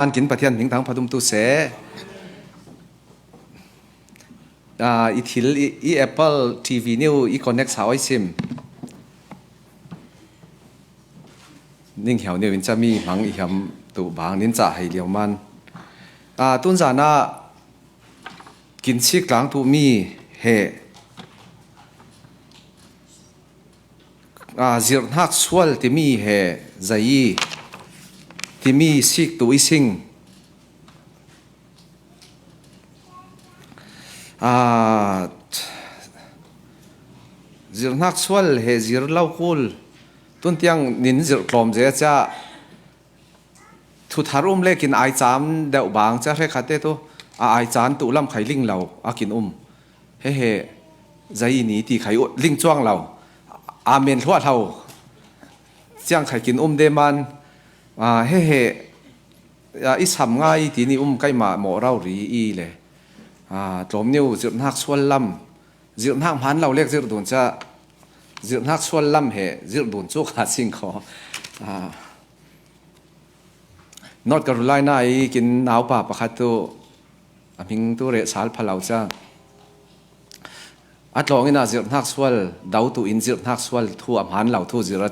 อันกินประเทศหิงทั้งพดุมตุเสอีทิลอีแอปเปิลทีวีนิวอีคอนเน็กซ์หาไอซิมนิ่งเหี่ยวเนี่ยวินจะมีหังอีหำตู่บางนินจ่าให้เลียวมันตุนจานะกินชิกหลังตู่มีเฮจิรนักสวลที่มีเฮใจที่มีชิกตู่อิสิงจิรนักสวลเฮจิรเล่าคุลตุนเตียงนินจิรกลมเจ้าจะทุทารุมเล็กินไอจามเดาบางจะเรียกขัดเตตัวไอจานตุลำไข่ลิงเรากินเฮใจนี้ที่ไข่ลิงจ้วงเราอาเมนทั่วเท่าเจียงไข่กินเดมันเฮอิสำง่ายทีนี้ใกล้มาหมอเราหรีอีเลยตรมนิ้วจิรนักสวลลำจิรนักพันเราเรียกจิรดุนจะจิรนักสวลลำเฮจิรดุนจุกหาสิ่งของนอร์ทแคโรไลนากินหนาวป่าประคัตตัวมิงตัวเรศาลพลาวจ้าอัดลองอินาจิรนักสวลดาวตัวอินจิรนักสวลทั่วพันเราทั่วจิร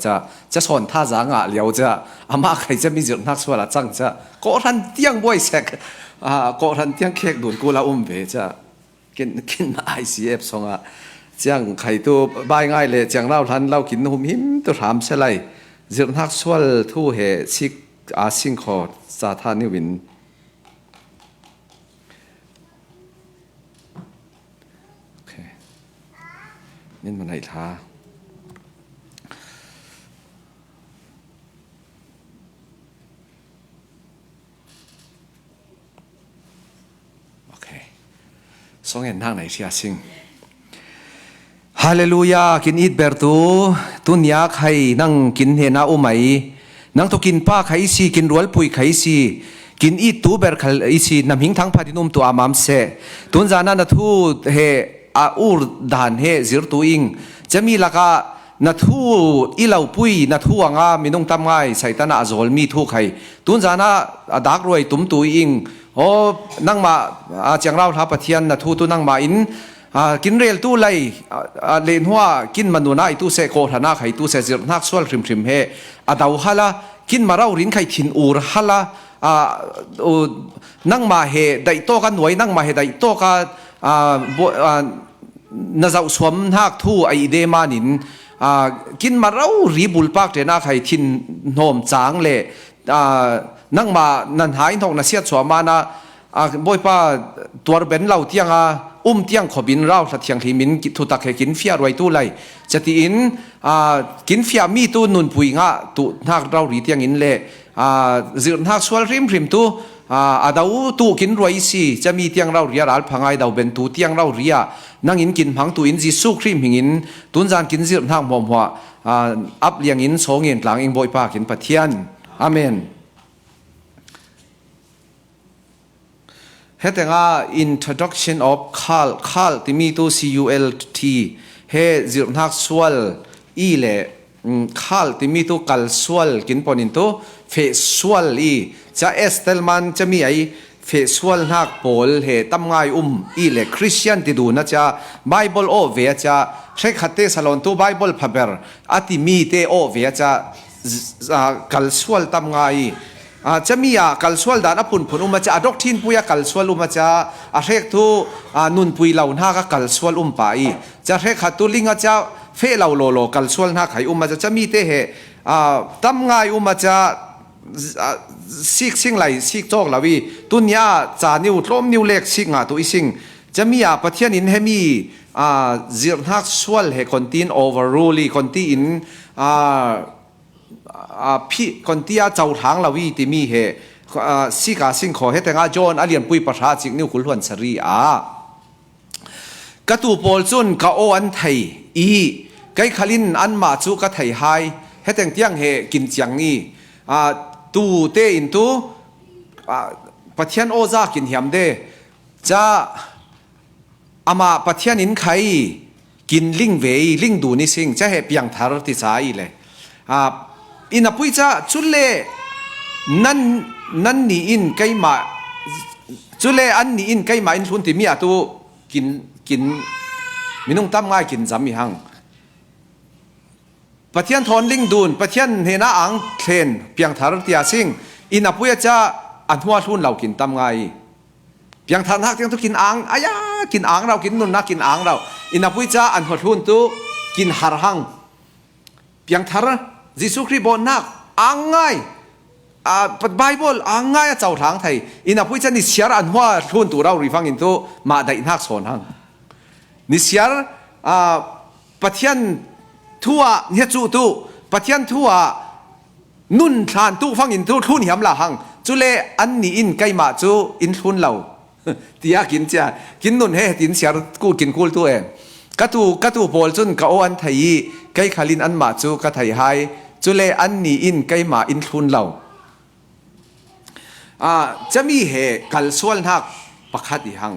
จะสอนท่าจางเลียวจะอามาใครจะมีจิรนักสวลจังจะก็ทันเตียงบ่อยเสกก็ทันเตียงเค้กดุนกูละเวจะกินICF สองจังใครตัวบายง่ายเลยจังเราทันเรากินหุ่มหิมตัวถามเสลายจิรนักสวลทั่วเหชิกสิงขอสาธารณิวินโอเคนี่มันไหนท่าโอเคสองเห็นทางไหนเชียสิงฮาเลลูยากินอีดเบร์ตูตุนยาใครนั่งกินเฮนาอุไหมนังตุกินป้าไขซีกินรัวปุยไขซีกินอีตูเบอร์ขอีซีนำหิงทั้งพาดินุมตัวอามามเสตุนจานานาทูเฮอูร์ดานเฮจิรตูอิงจะมีลักะนาทูอีเหล่าปุยนาทูงามินุงตามง่ายใส่ตานาจอลมีทุกใครตุนจานาดักรวยตุ้มตุยอิงโอ้นั่งมาเจียงเราทับปะเทียนนาทูตุนั่งมาอินกินเรียลตู้ไลเลนหัวกินมันนูน่าตู้เสกโคธนาไข่ตู้เสจิรนักสวลริมริมเฮดาวฮัลละกินมาเรารินไข่ถินอูร์ฮัลละนั่งมาเฮได้โตกันหน่วยนั่งมาเฮได้โตกันน่าจะสวมหักทูไอเดมานินกินมาเรารีบุลปากเจน่าไข่ถินโนมจางเล่นั่งมานันหายทองนาเสียสวมานะบ่อยป้าตัวเบนเราเที่ยงเที่ยงขบินเราสัตยังที่มินทุตักให้กินเฟียรวยตู้ไรจะตีอินกินเฟียมีตู้นุนปุยงะตู้นักเราหรีเที่ยงอินเล่จิรนักสวลริมริมตู้ดาวตู้กินรวยสิจะมีเที่ยงเราเรียรัลพังไอดาวเบนตู้เที่ยงเราเรียนั่งอินกินพังตู้อินจิสุครีมหิงอินตุนจานกินจิรนักหมอมหัวอับเลียงอินสองเงินหลังอิงบ่อยป้ากินปะเทียนอาเมนเฮตังintroduction of call ที่มีตัว CULT เฮจิรนักสวลอีเล่ call ที่มีตัวกัลสวลกินปนินตัวเฟสวลอีจะเอสเตลมันจะมีไอเฟสวลนักโพลเฮตั้มง่ายอีเล่คริสเตียนที่ดูนะจ๊ะไบเบิลโอเวียจะใช้ขัดเตสลอนตัวไบเบิลพับเบอร์ที่มีเตโอเวียจะกัลสวลตั้มง่ายจะมีกัลสวลดานปุ่นปุ่นมาจะดอกทินปุยกัลสวลมาจะเรียกทูนุนปุยเหล่าหน้ากัลสวลไปจะเรียกขัดตุลิงจะเฟเหล่าโลโลกัลสวลหน้าไข่มาจะมีเตะตั้มง่ายมาจะซิกซิงไหลซิกโจกลาวีตุนยาจานิวล้มนิวเล็กซิงตัวอีซิงจะมีประเทศอินเฮมีจิรนักสวลเฮคอนตินโอเวอร์รูลีคอนตินพี่คนที่เจ้าทางลาวีที่มีเหสิกาสิงขอให้แต่งาจอนอเลียนปุยประชาจิกนิวคุลวันสรีกระตูโพลซุนกะโออันไทยไกขลินอันมาจูกะไทยไฮให้แต่งเตียงเหกินจังนี้ตูเตอินตูปัทยันโอซากินเหียมเดจะอามาปัทยันอินไข่กินลิงเวลิงดูนิสิงจะเหปียงทารติสายเลยอินาปุยจะจุลเล่ นั่น นั่นนี่อินไกมาจุเลอันนี่อินไกมาอินทุนที่มีอะตูกินมินุ่งตั้มง่ายกินจำมีหังปะเทียนทอนลิงดูนปะเทียนเฮน่าอังเทนเพียงทารตียสิงอินอพุยจะอันหัวทุนเรากินตั้มง่ายเพียงทานหักเพียงตุกินอังอายากินอังเรากินนุนนักกินอังเราอินอพุยจะอันหัวทุนตุกินหาร์หังเพียงทารยิสุคริบอนนักอังง่ายไบเบิลอังง่ายเจ้าทางไทยอินอพุยจะนิสยาอันหัวทุนตัวเราริฟังอินตุมาได้นักสอนหังนิสยาปะเทียนทั่วเนี่ยจู่ตู้ปะเทียนทั่วนุ่นทานตู้ฟังอินตู้ทุนยำละหังจุเลอันนี้อินไกมาจู่อินทุนเราที่อยากกินจ้ะกินนุ่นเฮตินเสียกูกินกูตัวเองกระตูโพลจุนกะโออันไทยไกขลินอันมาจู่กะไทยไฮจุเลอันนี้อินไกมาอินทุนเราจะมีเหกัลส่วนหักประคัดอีหัง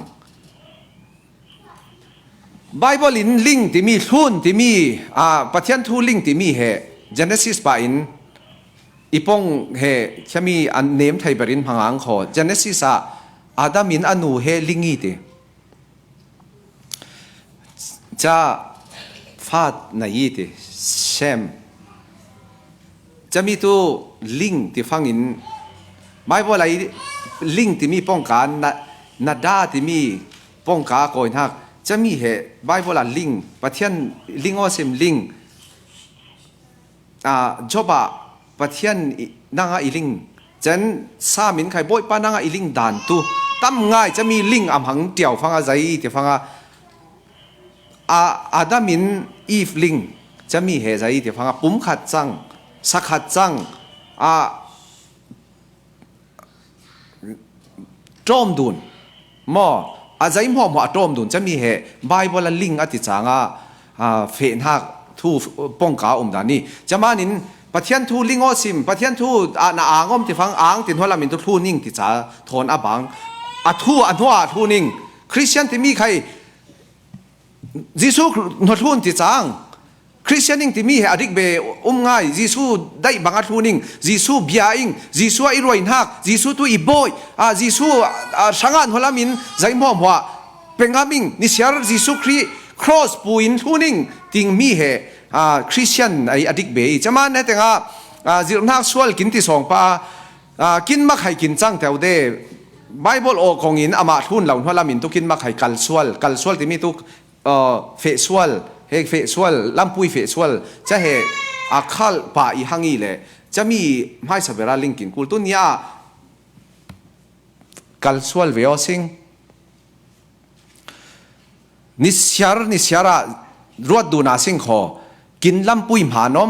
ไบเบิลอินลิงที่มีทุนที่มีปะเทียนทูลิงที่มีเห Genesis ป่าอินอีปงเหจะมีอันเนมไทยบรินพังอังขอ Genesis อาดัมินอนูเหลิงอีติจะฟาดในยีติเชมจะมีตัวลิงที่ฟังอินไบเบิลไอลิงที่มีป้องกันนาดาที่มีป้องกันก่อนหักจะมีเหตุไบเบิลลิงปะเทียนลิงออซิมลิงจบะปะเทียนนางอีลิงจันสามินไข่บอยปานางอีลิงด่านตุตั้มง่ายจะมีลิงอำหังเดี่ยวฟังอะไรเดี่ยวฟังอาดามินอีฟลิงจะมีเหตุอะไรเดี่ยวฟังปุ่มขัดจังสักขัดจังโจมดุนหม้ออาใจหม้อหม้อโจมดุนจะมีเหตุไบเบิลลิงอธิจางเฟนหักทูป้องกาดานี่จะมานินปะเทียนทูลิงอซิมปะเทียนทูนาอ่างอมที่ฟังอ่างตินหัวลามินทูนิ่งที่จะทนอบังทูอันหัวทูนิ่งคริสเตียนที่มีใครยิสุนทุนที่จางคริสเตียนนิ่งที่มีอดิกเบง่ายยิสุได้บางทูนิ่งยิสุเบียอิงยิสุอีรวยนักยิสุตัวอีบอยยิสุสังานหัวลามินใจหม้อหม้อเป็นงามิงนิสยายิสุครอสปูอินทูนิ่งติงมีเหคริสเตียนไออดิกเบย์จะมาเนี่ยแต่งจิรนักสวลกินที่สองป้ากินมักให้กินจังแต่วเดไบเบิลโอของอินอามาทุนเหล่าหัวลามินตุกินมักให้กัลสวลที่มีตุกเฟสวลเฮกเฟสวลลำปุยเฟสวลจะเฮคัลป่าอีหังอีเลยจะมีไม่สับเวลาลิงกินกุลตุนยากัลสวลเวอซิงนิสยารรวดดูนาสิงขอกินลำปุยหานอม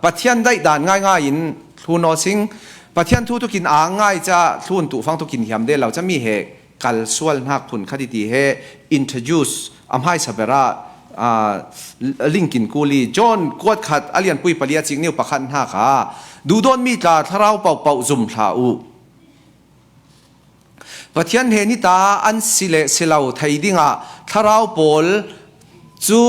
ปะเทียนได้ด่านง่ายๆอินทูนอสิงปะเทียนทูตุกินง่ายจะทุนตุฟังตุกินเหียมเดเราจะมีเหกัลส่วนหักผุนคดีดีเหintroduce อำให้สับเวราลิงกินกูลีจอนกวดขัดอเลียนปุยปะเลียจิงนิวปะคันหักดูโดนมีตาทาราวเป่าจุ่มทาอูปะเทียนเฮนิตาอันสิเลสิเลาไทยดิ่งทาราวปอลจู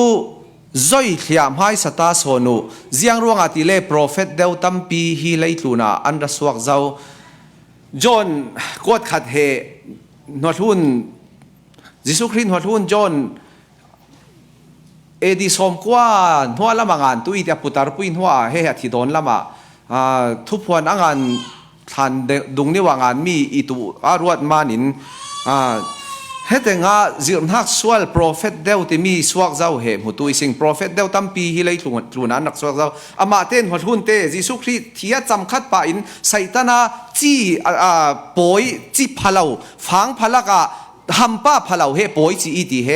จอยขยามให้สตาโซนูเจียงรวงอาทิเลโปรเฟตเดวตัมปีฮีเลตุนาอันรัสวักเจ้าจอนกวดขัดเฮนวดหุ่นยิสุครินหัวทุนจอนเอดิสอมกว่าหัวละมังานตุยเดียปุตารปุยหัวเฮียที่โดนละมาทุกพวนอ่างานทันดุงนิวางานมีอิตุอารวดมานินเฮตงาจิรนักสวลโปรเฟตเดวที่มีสวกเจ้าเหมหุตุยสิงโปรเฟตเดวตั้มปีฮิเลยตุนันนักสวกเจ้าอามาเต้นหัวทุนเตยิสุคริที่จำคัดป่าอินไซตานาจีปอยจีพะเลาฟังพะลักฮัมป้าพะเลาเฮปอยจีอีดีเ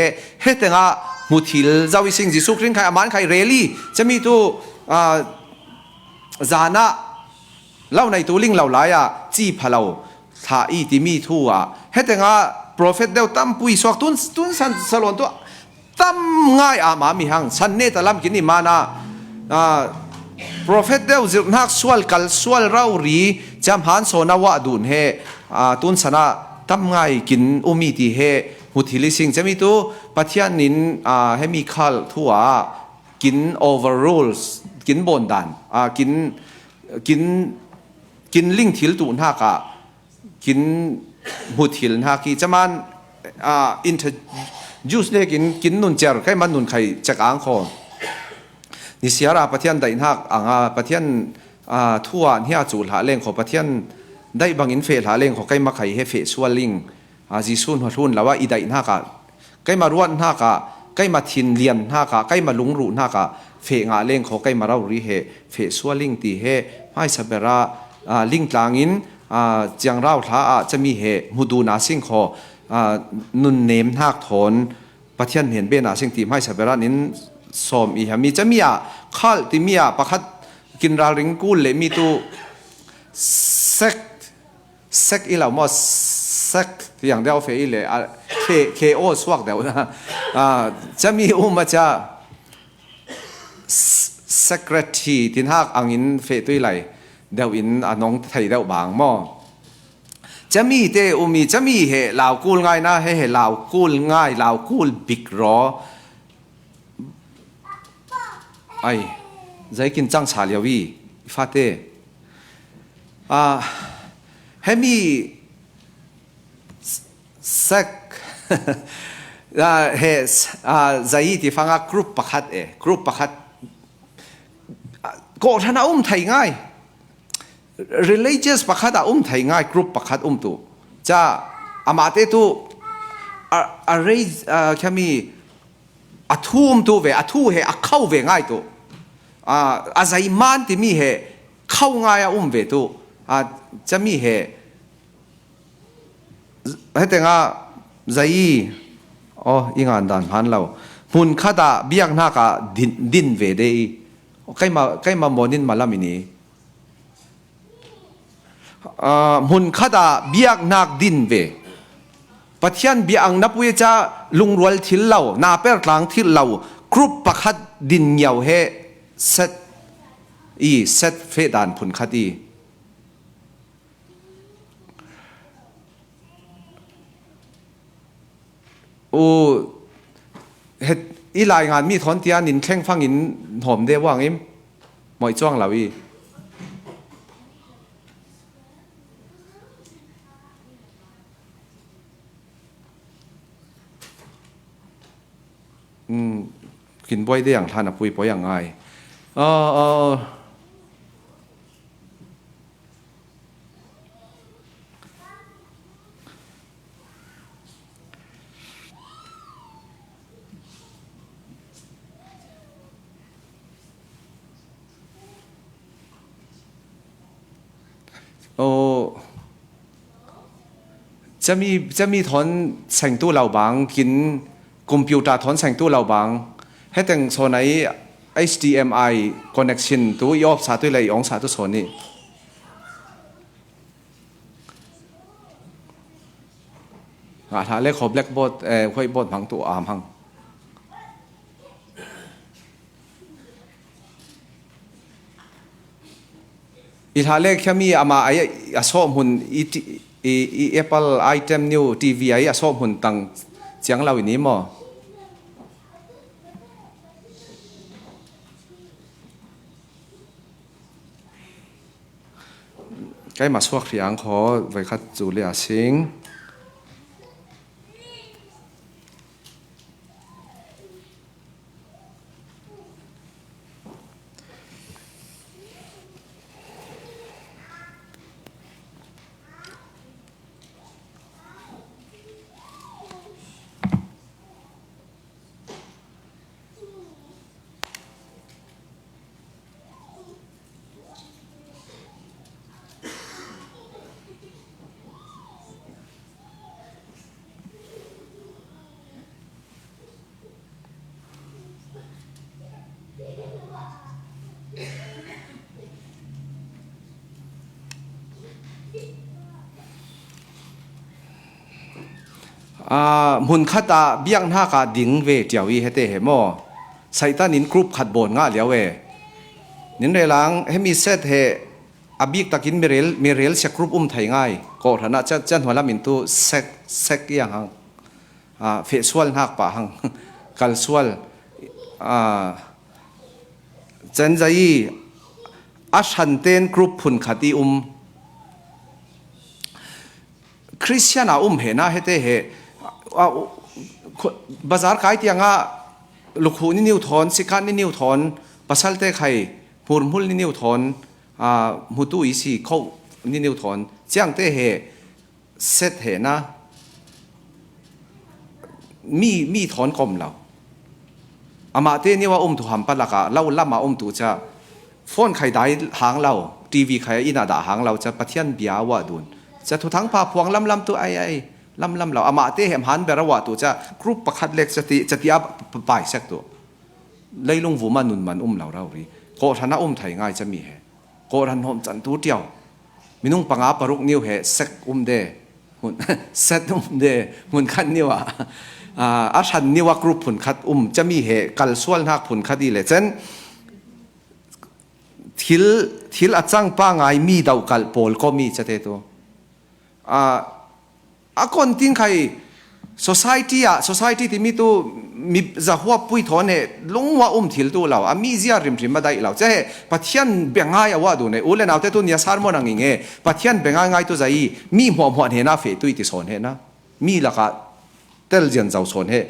ฮตงามุทิลเจ้าวิสิงยิสุครินใครอามันใครเรลี่จะมีตัวจานะเล่าในตัวลิงเหล่าหลายจีพะเลาท่าอีที่มีทั่วเฮตงาโปรเฟตเดวตั้มปุยสวกตุนสันสลอนตัวตั้มง่ายมามีหังสันเนตะลำกินนี่มานะโปรเฟตเดวจิรนักสวลกัลสวลเรารีจำหันโซนาวะดูนเฮตุนสนะตั้มง่ายกินอุมีตีเฮมุทิลิสิงจะมีตัวปัทยานินให้มีคัลทั่วกิน overrules กินบนดันกิน กินลิงทิลตูนฮักะกินมุทิลฮักกีจะมันอินเทอร์ยูสเนี่ยกินนุนเจอร์ใครมันนุนใครจักอ่างคอนิสยาราประเทศใดฮักอ่างประเทศทั่วเนี่ยจูหาเล่งของประเทศได้บางอินเฟลหาเล่งของใครมาใครให้เฟสวลิงจีซุนหัวทุนแล้วว่าอีใดฮักะใครมาร้วนฮักะใครมาทินเลียนฮักะใครมาลุงรูฮักะเฟงาเล่งของใครมาเรารีเฮเฟสวลิงตีเฮไม่สับเบระลิงกลางอินจังเราท้าจะมีเหตุมุดูนาสิงขอนุนเนมหักถอนประเทศเห็นเบนาสิงตีไม่สับเบระนินสมอีหามีจะมีข้าที่มีประคัดกินราริงกูลเลยมีตัวเซ็กอีเหล่ามอเซ็กอย่างเดียวเฟอีเลยเคโอสวักเดียวนะจะมีมาจะsecretary ที่หักอังอินเฟตุยไหลเดาอินน้องไทยเดาบางหม้อจะมีเตมีจะมีเหลาวกูลง่ายนะให้เหลาวกูลง่ายลาวกูลบิกรอไอ้ใจกินจังชาเลียวีฟาเต้ให้มีสักเฮใจที่ฟังกรุ๊ปประคัดกรุ๊ปประคัดก็ท่านไทยง่าย religious ประคัดไทยง่ายกรุ๊ปประคัดตุจะอามาเตตุอะไรแค่มีทุ่มตุเวทุ่เหเข้าเวง่ายตุใจมันที่มีเหเข้าง่ายเวตุจะมีเหให้แต่งใจอ๋ออีงานดันพันเราหุ่นข้าตาเบียงหน้ากาดินเวเดย์ใครมาโมนินมาลามินีหุ่นข้าตาเบียงนักดินเวปัจจัยเบียงนับเวจะลุงรวลทิลเหล่านาเปิดหลังทิลเหล่ากรุ๊ปประคัดดินเหยาเฮเซตเฟดานผุนคดีโอ้เฮ็ดอีหลายงานมีถอนเตียนินแข้งฟังอินหอมได้ว่างอิมหมอยจ้วงเหล่าอีกินบ่อยได้อย่างทานปุยบ่อยอย่างไงจะมีถอนแสงตู้เหล่าบางกินคอมพิวเตอร์ถอนแสงตู้เหล่าบางให้แต่งโซนไหน HDMI connection ตัวยอบสาตัวไหลองสาตัวโซนนี้ถ้าเล็กขอบเล็กบดค่อยบดพังตัวอาร์มพังอีท่าเล็กแค่มีอามาไอ้สอบหุ่นApple item new TV ไอ้สอบหุ่นตังเสียงเราอย่างนี้มั้งใกล้มาสวกเสียงขอไว้คัดจูเลียสิงหุ่นขัดเบียงหน้ากาดิ่งเวเจียวอีเฮเตเหมอใส่ตานินกรุ๊ปขัดบนง่าเหลียวเวนินเรลังให้มีเซตเฮอบิกตะกินเมเรลเชกรุ๊ปไทยง่ายก็ฐานะจันหัวลามินตูเซกยังหังเฟสวลหักป่าหังกัลสวลจันใจอัชันเตนกรุ๊ปหุ่นขัดอี ริสเตียนเห็นนะเฮเตเฮบาซาร์ขายเตียงลูกหูนี่นิวทอนสิการนี่นิวทอนปัสสัลเตไข่พูนหุ่นนี่นิวทอนมุตุอีสีเขานี่นิวทอนเจียงเตเฮเซตเฮนะมีทอนกลมเราอามาเตนี่ว่าถูหำปะละกะเล่าล่ำมาถูจะฟอนไข่ได้หางเราทีวีไข่อินาดาหางเราจะปะเทียนเบียว่าดุนจะถูทั้งพาพวงลำตัวไอ้ลำเราอามาเตเหมหันเบรว่าตัวจะกรุ๊ปประคัดเล็กจะตีอับไปเสกตัวเลยลงวูมานุนมันเรารีโกธนาไทยง่ายจะมีเหโกรันหอมจันตูเดียวมีนุ่งปังอาปรุกนิ้วเหเสกเดหุ่นเซตเดหุ่นขันนิ้วอาชันนิ้วกรุ๊ปหุ่นขัดจะมีเหกัลส่วนหักหุ่นขัดดีเลยเช่นทิลอาจังป้างไงมีดาวกัลโพลก็มีจะเตตัวคนทิ้งใคร society ที่มีตัวมีจะหัวปุยทอนเนี่ยลงว่าทิลตัวเรามีเสียริมมาได้เราจะเห็นปัจจัยเบ่งง่ายว่าดูเนี่ยอุเลนเอาแต่ตัวเนี้ยสารมันนั่งเงี้ยปัจจัยเบ่งง่ายตัวใจมีหัวเห็นนะเฟตุยที่สอนเห็นนะมีละก็เตลเจียนเจ้าสอนเห็น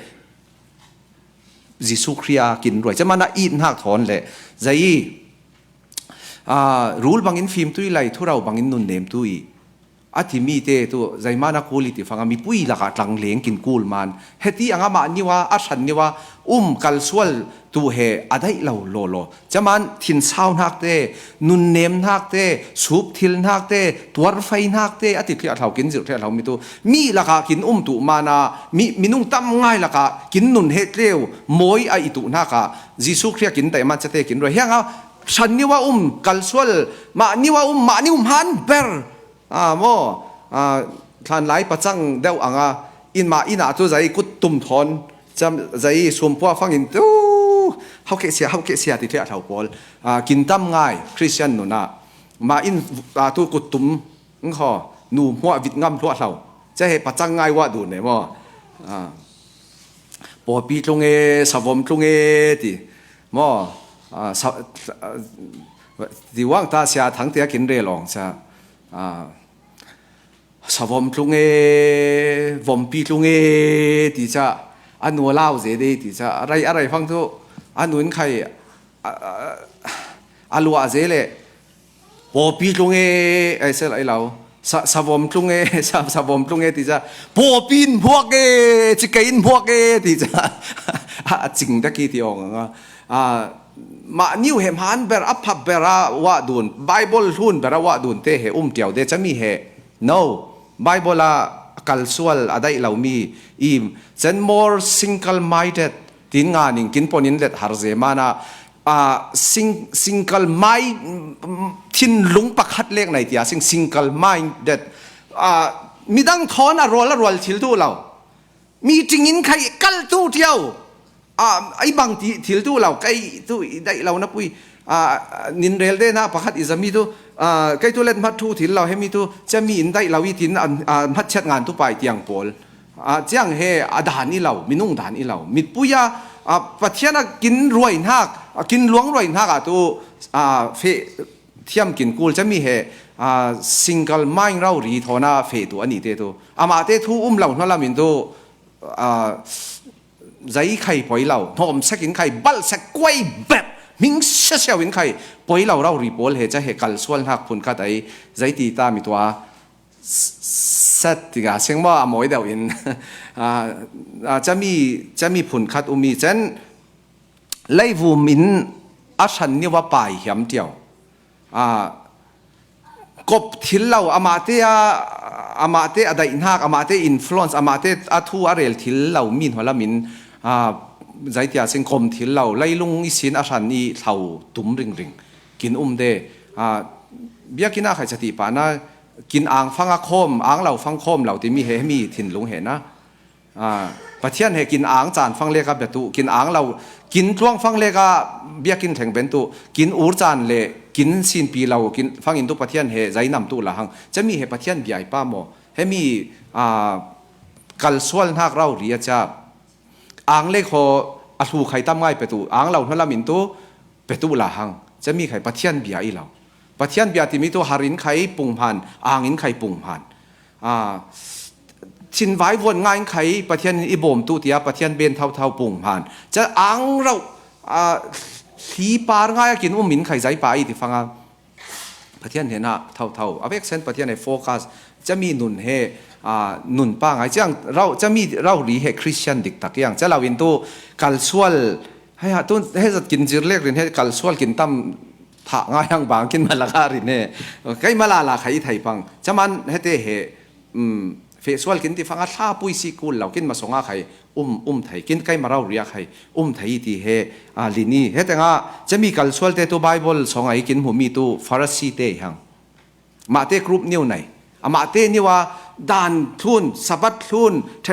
ยิสุครียกินรวยจะมันอีนหักทอนเลยใจรูลบางอินฟิล์มตุยไหลทุเราบางอินนุนเนมตุยอาทิมีเตตัวใจมานักคูลิติฟังมีปุยละกัดหลังเลี้ยงกินกูลมันเฮตีอ่างมานี่ว่าอาชันนี่ว่ากัลสวลตัวเฮอได้เราโลจะมันทินเศร้านักเตนุนเนมนักเตสูบทิลนักเตตัวรไฟนักเตอาทิตย์ที่เรากินจิตที่เรามีตัวมีละกัดกินตัวมานามีนุ่งตั้มง่ายละกัดกินนุนเฮตเร็วมวยไอตัวนักยิสุครียกินแต่มันจะเตกินด้วยเฮียงฉันนี่ว่ากัลสวลมานี่ว่าฮันเบอร์โมท่านหลายประจังเดาอินตัวใจกุดตุ่มทอนจำใจสวมพัวฟังอินตู้เขาเกษียติเทียเท่าพอลกินตั้มง่ายคริสเตียนนู่นมาตัวกุดตุ่มขอหนูหัววิดงำทั่วเราจะให้ประจังง่ายว่าดูเนี่ยมั้งปอปีตรงสวมตรงที่มั้งที่ว่างตาเสียทั้งเตียกินเรลองจะสวมตรงวมปีตรงที่จะอันนัวเล่าเสียดีที่จะอะไรฟังทุกอันนู้นใครอัลวัวเจเล่ปอปีตรงไอ้เสร็จไอ้เราสวมตรงที่จะปอปีนพวกจะกินพวกที่จะจริงตะกี้ที่องมานิวเหมหันเบรอัพพับเบราว่าดูนไบเบิลทุนเบราว่าดูนเตเหเดียวเดจะมีเห no ไบเบิลกัลสวลอะไรเรามีเซน more single minded ทิ้งงานกินปนินเล็ดหาร์เซมานะsingle mind ทิ้งลุงปักฮัดเล็กไหนที่single minded มีดังทอนรอลทิลตัวเรามีจริงอินใครกัลตัวเดียวไอ้บางทิลตัวเราไอ้ตัวได้เรานะปุ้ยนินเรลเดนะประคัดอิสมีตัวไอ้ตัวเล่นพัดทูทิลเราให้มีตัวจะมีอินได้เราวิทินพัดเช็ดงานตัวไปเตียงปอลเจียงเฮด่านนี่เรามีนุ่งด่านนี่เรามีปุยประเทศน่ะกินรวยนักกินหลวงรวยนักตัวเฟเทียมกินกูจะมีเฮsingle mind เรารีทอนาเฟตัวอันนี้เตตัวมาเตทูเราหน้าเรามินตัวใจใครปล่อยเราทอมสักอินใครบัลสักกวยแบบมิงเสียวินใครปล่อยเรารีบอลเฮจะเฮกัลส่วนหักพุ่นขัดไอใจตีตามีตัวเซตที่ก็เสียงว่าหมวยเดียวอินจะมีพุ่นขัดมีเช่นไลวูมินอาชันนี่ว่าไปเหี่ยมเดียวกบทิลเราอามาเตอะไรอินหักอามาเตอินฟลูเอนซ์อามาเตอาทูอาเรลทิลเรามินหัวละมินใจที่อาเซงคมทิลเราไล่ลุงอิสินอาชันนี่เท่าตุ้มริงกินเดเบียกินอาใครสติปานะกินอ่างฟังอาคมอ่างเราฟังคมเราที่มีเฮมีถิ่นลุงเห็นนะประเทศเฮกินอ่างจานฟังเลกาเบตุกินอ่างเรากินช่วงฟังเลกาเบียกินแทงเบนตุกินอูร์จานเลกินสินปีเรากินฟังอินตุประเทศเฮใจนำตุละหังจะมีเฮประเทศใหญ่ป้าโมเฮมีกัลส่วนหักเราเรียจ้าอ่างเล็กโฮอัฐูไข่ตั้มง่ายเปตุอ่างเราทั้งละมินตุเปตุละหังจะมีไข่ประเทศใหญ่เราประเทศใหญ่ที่มีตัวหารินไข่ปุ่งผ่านอ่างอินไข่ปุ่งผ่าน ชินไว้วนง่ายไขประเทศอิบอมตุเตียประเทศเบนเท่าปุ่งผ่านจะอังเราทีปาร์ง่ายกินมินไข่ใจไปที่ฟังประเทศเห็นนะเท่าอเวกเซนประเทศในโฟกัสจะมีหนุนเฮหนุนป้าไงจังเราจะมีเราหลีเฮคริสเตียนดิกตักอย่างจะเราอินตูกัลสวลให้ตุนให้จะกินจิรเล็กเรียนให้กัลสวลกินตั้มถาง่ายยังบางกินมาละการินเน่ใกล้มาลาใครไทยปังจะมันให้เตะเฮเฟสวลกินที่ฟังท่าปุยสิกุลเรากินมาส่งอาใครไทยกินใกล้มาเราเรียกใครไทยที่เฮลินีเฮแต่ngaจะมีกัลสวลเตตัวไบเบิลส่งไอ้กินหัวมีตัวฟาริสีเตยังมาเตกรุ๊ปนิ้วไหนมาเตนี่ว่าดานทุนสับทุนเท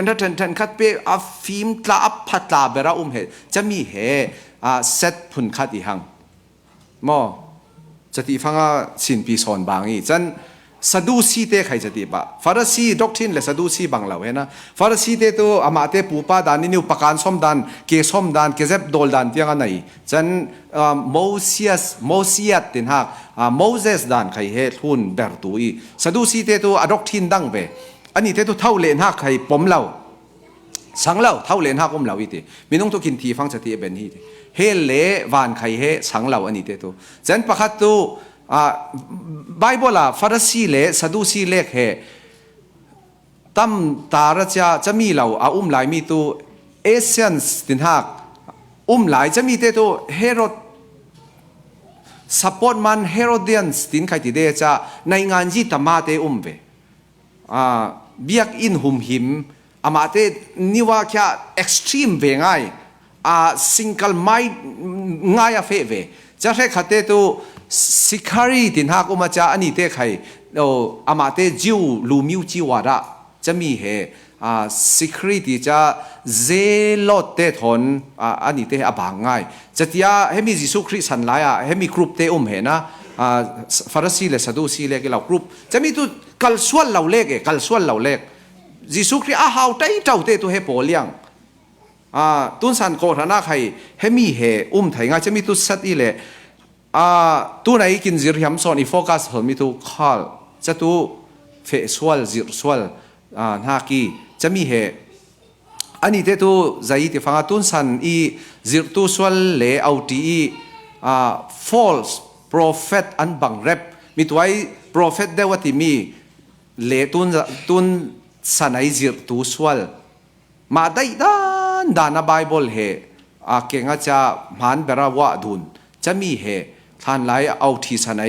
นคัดเปอฟิมตลาอัพพัตลาเบราเฮจะมีเฮเซตพุนคัดอีหังมอจะตีฟังสินปีสอนบางอีจันซาดูซีเตใครจะตีบะฟาริสีด็อกทรินและซาดูซีบางเหล่าเห็นะฟาริสีเตตัวอามาเตปูปาดานนิวปการส้มดานเกส้มดานเกเซบโดลดานที่ยังไงจันโมเซียสตินหักโมเสสดานใครเฮทุนเบอร์ตุยซาดูซีเตตัวด็อกทรินดังเบอันนี้เตตัวเท่าเลนหักใครปมเหล่าสังเหล่าเท่าเลนหักปมเหล่าอีทีมีน้องตัวกินทีฟังจะตีเบนฮีเฮเลวานใครเฮสังเหล่าอันนี้เตตัวจันประคัตตัวไบเบิลฟาริสีเล่ซาดูซีเล็กเฮตั้มตาระจะมีเราหลายมีตัวเอเซียนส์ตินหักหลายจะมีเตตัวเฮโรดซัพพอร์ตมันเฮโรเดียนส์ตินใครติเดจะในงานจีตมาเตเวเบียกอินหุมหิมมาเตนิว่าแค่เอ็กซ์ตรีมเวง่ายซิงเกิลไม่ง่ายเฟเวจะเรียกขัดเตตัวสิคารีตินหักมาจากอันนี้เตะใครมาเตจิวลูมิวจิวาระจะมีเฮสิคารีที่จะเซลอตเตทนอันนี้เตะบางง่ายจะที่เฮมีจิสุคริสันไลเฮมีกรุ๊ปเตเห็นนะฟาริสีและซาดูซีเล็กเรากรุ๊ปจะมีตัวกัลสวลเราเล็กกัลสวลเราเล็กจิสุคริฮาวไตเจ้าเตตัวเฮโปเลียงตุนสันโกธนาใครเฮมีเฮไทยง่ายจะมีตัวสัตว์อีเล่ตัวไหนกินจิรยำสอนอีโฟกัสผมมีตัวคอลจะตัวเฟสวลจิรสวลนาคีจะมีเหอันนี้เตตัวใจที่ฟังตุนสันอีจิรตัวสวลเล่เอาที่false prophet อันบังเร็บมีตัวไอ้ prophet เดวัติมีเล่ตุนสันไอจิรตัวสวลมาได้ด้านไบเบิลเหเก่งอาจจะมันเบราวะดุนจะมีเหท่านไล่เอาที่สันไอ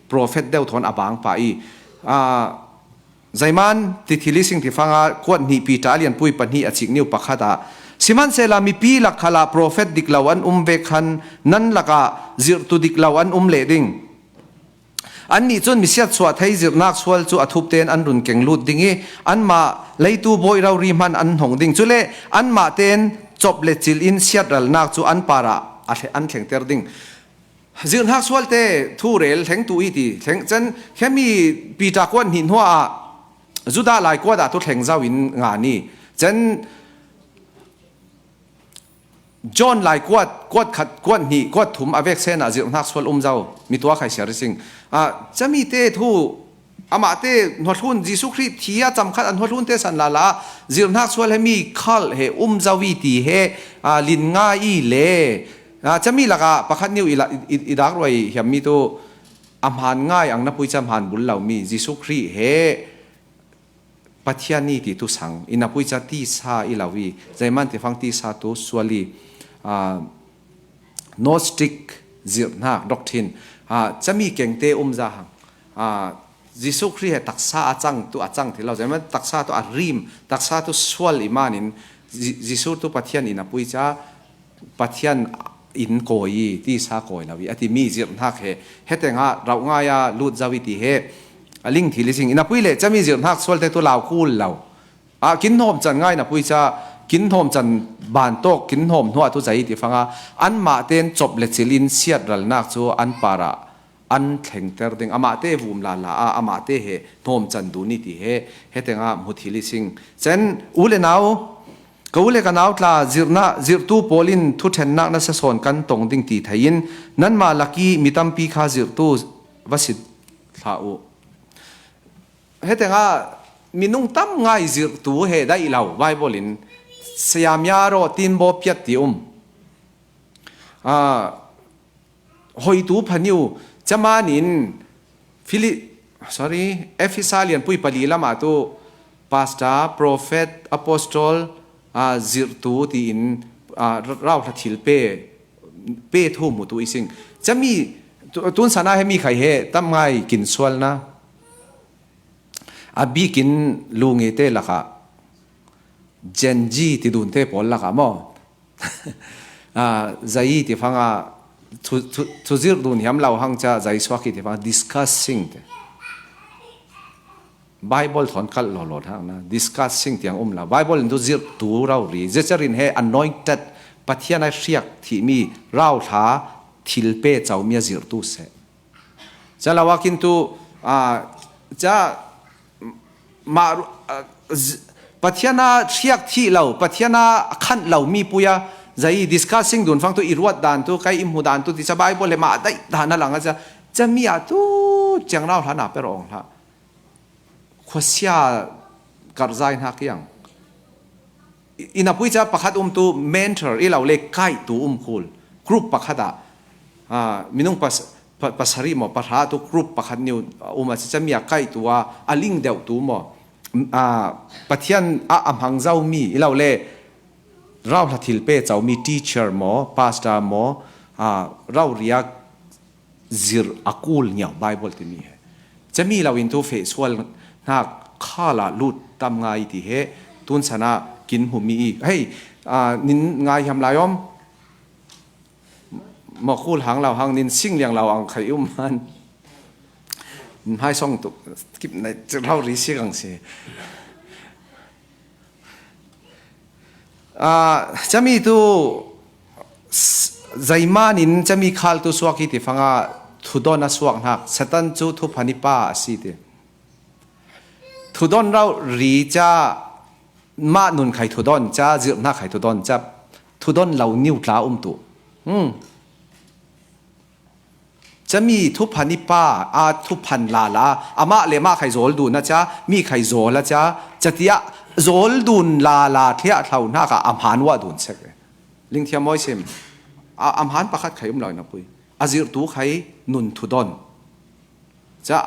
โปรเฟตเดวทอนอบางไปใจมันติดที่ลิสิงที่ฟังกวดนีปีตาเลียนปุยปนีอจิกนิวปะขัดาสิมันเซลามีปีลักขลาโปรเฟตดิกลาวันเวคันนั่นลักจิรตุดิกลาวันเลดิงอันนี้จนมิเสียสวดให้จิรนักสวลจูอัทุบเตนอันรุนเก่งลุดดิ่งอันมาเลยตูบอยเรารีมันอันหงดิ่งจุเล่อันมาเตนจบเลจิลอินเสียดรัลนักจูอันปาระอันแข็งเตอร์ดิ่งจิรนักสวลเตทูเรลแข็งตุยตีแข็งจันแค่มีปีตากวนหินหัวจุดาลายกวดตุแข็งเจ้าวินงานนี้จันจอห์นลายกวดขัดกวดหีกวดถุมอเวกเซนจิรนักสวลเจ้ามีตัวใครเสียริสิงจะมีเตทูมาเตนวดหุ่นยิสุคริสที่จำคัดอันนวดหุ่นเตสันลาลาจิรนักสวลให้มีคัลเฮเจ้าวิตีเฮลินง่ายเล่จะมีหลักประคัดนิวอีดักรวยเหี่ยมีตัวอัมหันง่ายอังนับปุยจำหันบุญเหล่ามียิสุคริเฮปัทยานีที่ตุสังอินับปุยจะตีซาอิลาวีใจมันที่ฟังตีซาตัวสวลีโนสติกจิรนักด็อกทินจะมีเก่งเตจาหังยิสุคริเฮตักซาอาจังตัวอาจังที่เราใจมันตักซาตัวอาริมตักซาตัวสวลอิมานินยิสุตัวปัทยานีนับปุยจะปัทยานอินโกยที่สาโกยลาวิอธิมีจิรนักเฮแต่งาเราง่ายลุดจาวิตีเฮลิงที่ลิสิงอินับปุยเล่จะมีจิรนักสวลแต่ตัวลาวคูลเรากินหอมจันง่ายนับปุยจะกินหอมจันบานโตกินหอมหัวตัวใจที่ฟังอันมาเต้นจบเลจิลินเสียดรัลนักจูอันปาระอันแข็งเตอร์ดิงมาเต้วุมลาลามาเต้เฮหอมจันดูนี่ที่เฮแต่งามุทิลิสิงเซนอุเลนาวก็อุเลกันเอาตลาจิรตูโพลินทุเทนนักนัสสอนกันตรงดิ่งตีไทยินนั้นมาลักีมิตัมปีคาจิรตูวสิทธาอุเฮแต่งา มีนุ่งตั้มง่ายจิรตัวเหได้เราไบเบิลินสยามยาโรตินโบเปียติหอยตูพันิวจะมานินเอฟิซาเลียนปุยปลีละมาตูพาสตาโปรเฟตอโปสโตลจิรตูตีอินเราทัดทิลเป้ทุ่มมุตุอิสิงจะมีตุนสนาให้มีใครเหตั้มง่ายกินสวลนะบีกินลุงเอเตละค่ะเจนจีที่ดูนเตปอลละค่ะมั้งใจที่ฟังทุจิรดูนยามเราหังจะใจสวากิที่ฟัง discussing Bible ถอนคัลหล่อๆทางนะ discussing ที่ยังละ Bible ทุจิรตัวเราหรือจะรินให้ anointed ปัทยานาเรียกที่มีเราท้าทิลเป้เจ้ามีจิรตุเสจะละว่ากินตัวจะมาปัทยานาเชียกที่เราปัทยานาขันเรามีปุยใจ discussing ดูนฟังตัวอิรวัดดานตัวใครอิมหูดานตัวที่สบายบ่เลยมาได้ดานนั่นหลังจะมีตัวเจียงเราฐานะเปรองละขวเสียกระจายนักยังอินาปุยจะประคัดตัว mentor อีเราเล็กใกล้ตัวคูลกรุ๊ปประคัดมินุ่งภาษาริมอภาษาตัวกรุ๊ปประคัดนิวมาจะมีใกล้ตัวลิงเดียวตัวมปะเทียนอัมหังเจ้ามีเราเล่เราทัดทิลเป้เจ้ามี teacher หมอ pastor หมอเราเรียกจิรอากูลเนี่ยไบเบิลที่มีจะมีเราอินทูเฟสวลนักข้าละลุดตามไงที่เหตุนสนะกินหุมีเฮ้ยนินไงทำไรอมมาคูลหางเราหางนินซิ่งเลี้ยงเราอังไข่มันให้ส่งตุกิบในเราริสิกังเสจะมีตัวใจมานินจะมีขัลตัวสวากิที่ฟังทุดอนสวกนักเซตันจูทุพันิป้าสิเดทุดอนเรารีจะมานุนไข่ทุดอนจะจิรนักไข่ทุดอนจะทุดอนเรานิ้วกล้าตัวจะมีทุพันิป้าทุพันลาอามาเลมาไข่โจลดูนะจ๊ะมีไข่โจลละจ๊ะจะที่โจลดูนลาเทียเท่าหน้ากับอัมหันว่าดูนเสกลิงเทียมอยเซมอัมหันประคัดไข่ลอยนะปุยจิรตูไข่นุนทุดอนจะ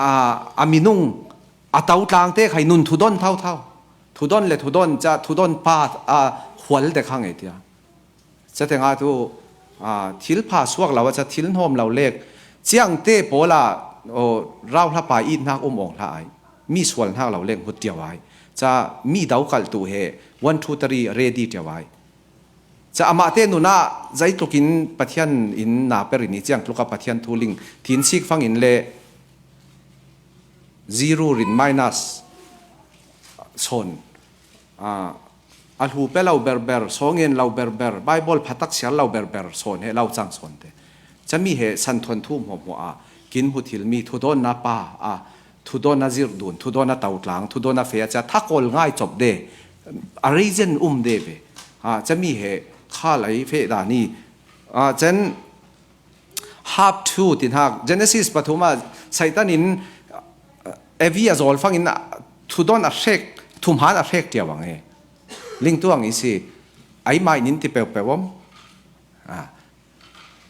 อามินุงเต้าต่างเต้ไข่นุนทุดอนเท่าทุดอนเลยทุดอนจะทุดอนป้าหัวเด็กข้างไอเดียจะแต่งตัวทิลพาสวกเราจะทิลโฮมเราเล็กเจียงเต้โปละเราถ้าไปอินนักองค์ละไอมีส่วนนักเราเล็กหุดเดียวไว้จะมีดาวกัลตัวเฮ1 2 3 ready เดียวไว้จะอามาเต้นุน่าใจตุกินปัทยันอินนาเปรินิเจียงตุกปัทยันทูลิงทินซิกฟังอินเล่0 ริน minus โซนอัลฮูเปเราเบอร์สองเงินเราเบอร์ไบเบิลพัตักเสียเราเบอร์โซนให้เราจังโซนเดจะมีเหสันทนทุ่มหัวกินหุทิลมีทุดอนนาป้าทุดอนนาจิรดุนทุดอนนาเตาหลังทุดอนนาเฟียจะทักโกลง่ายจบเดอะไรเจนเดเบจะมีเหข้าไหลเฟดานี่เจนฮับทูตินฮักเจเนซิสปฐมไซตันินเอวีอาโซลฟังอินทุดอนอาเชกทุมหานอาเชกเดียววังลิงตัวอย่างนี้สิไอ้ไม้นินที่เปลวม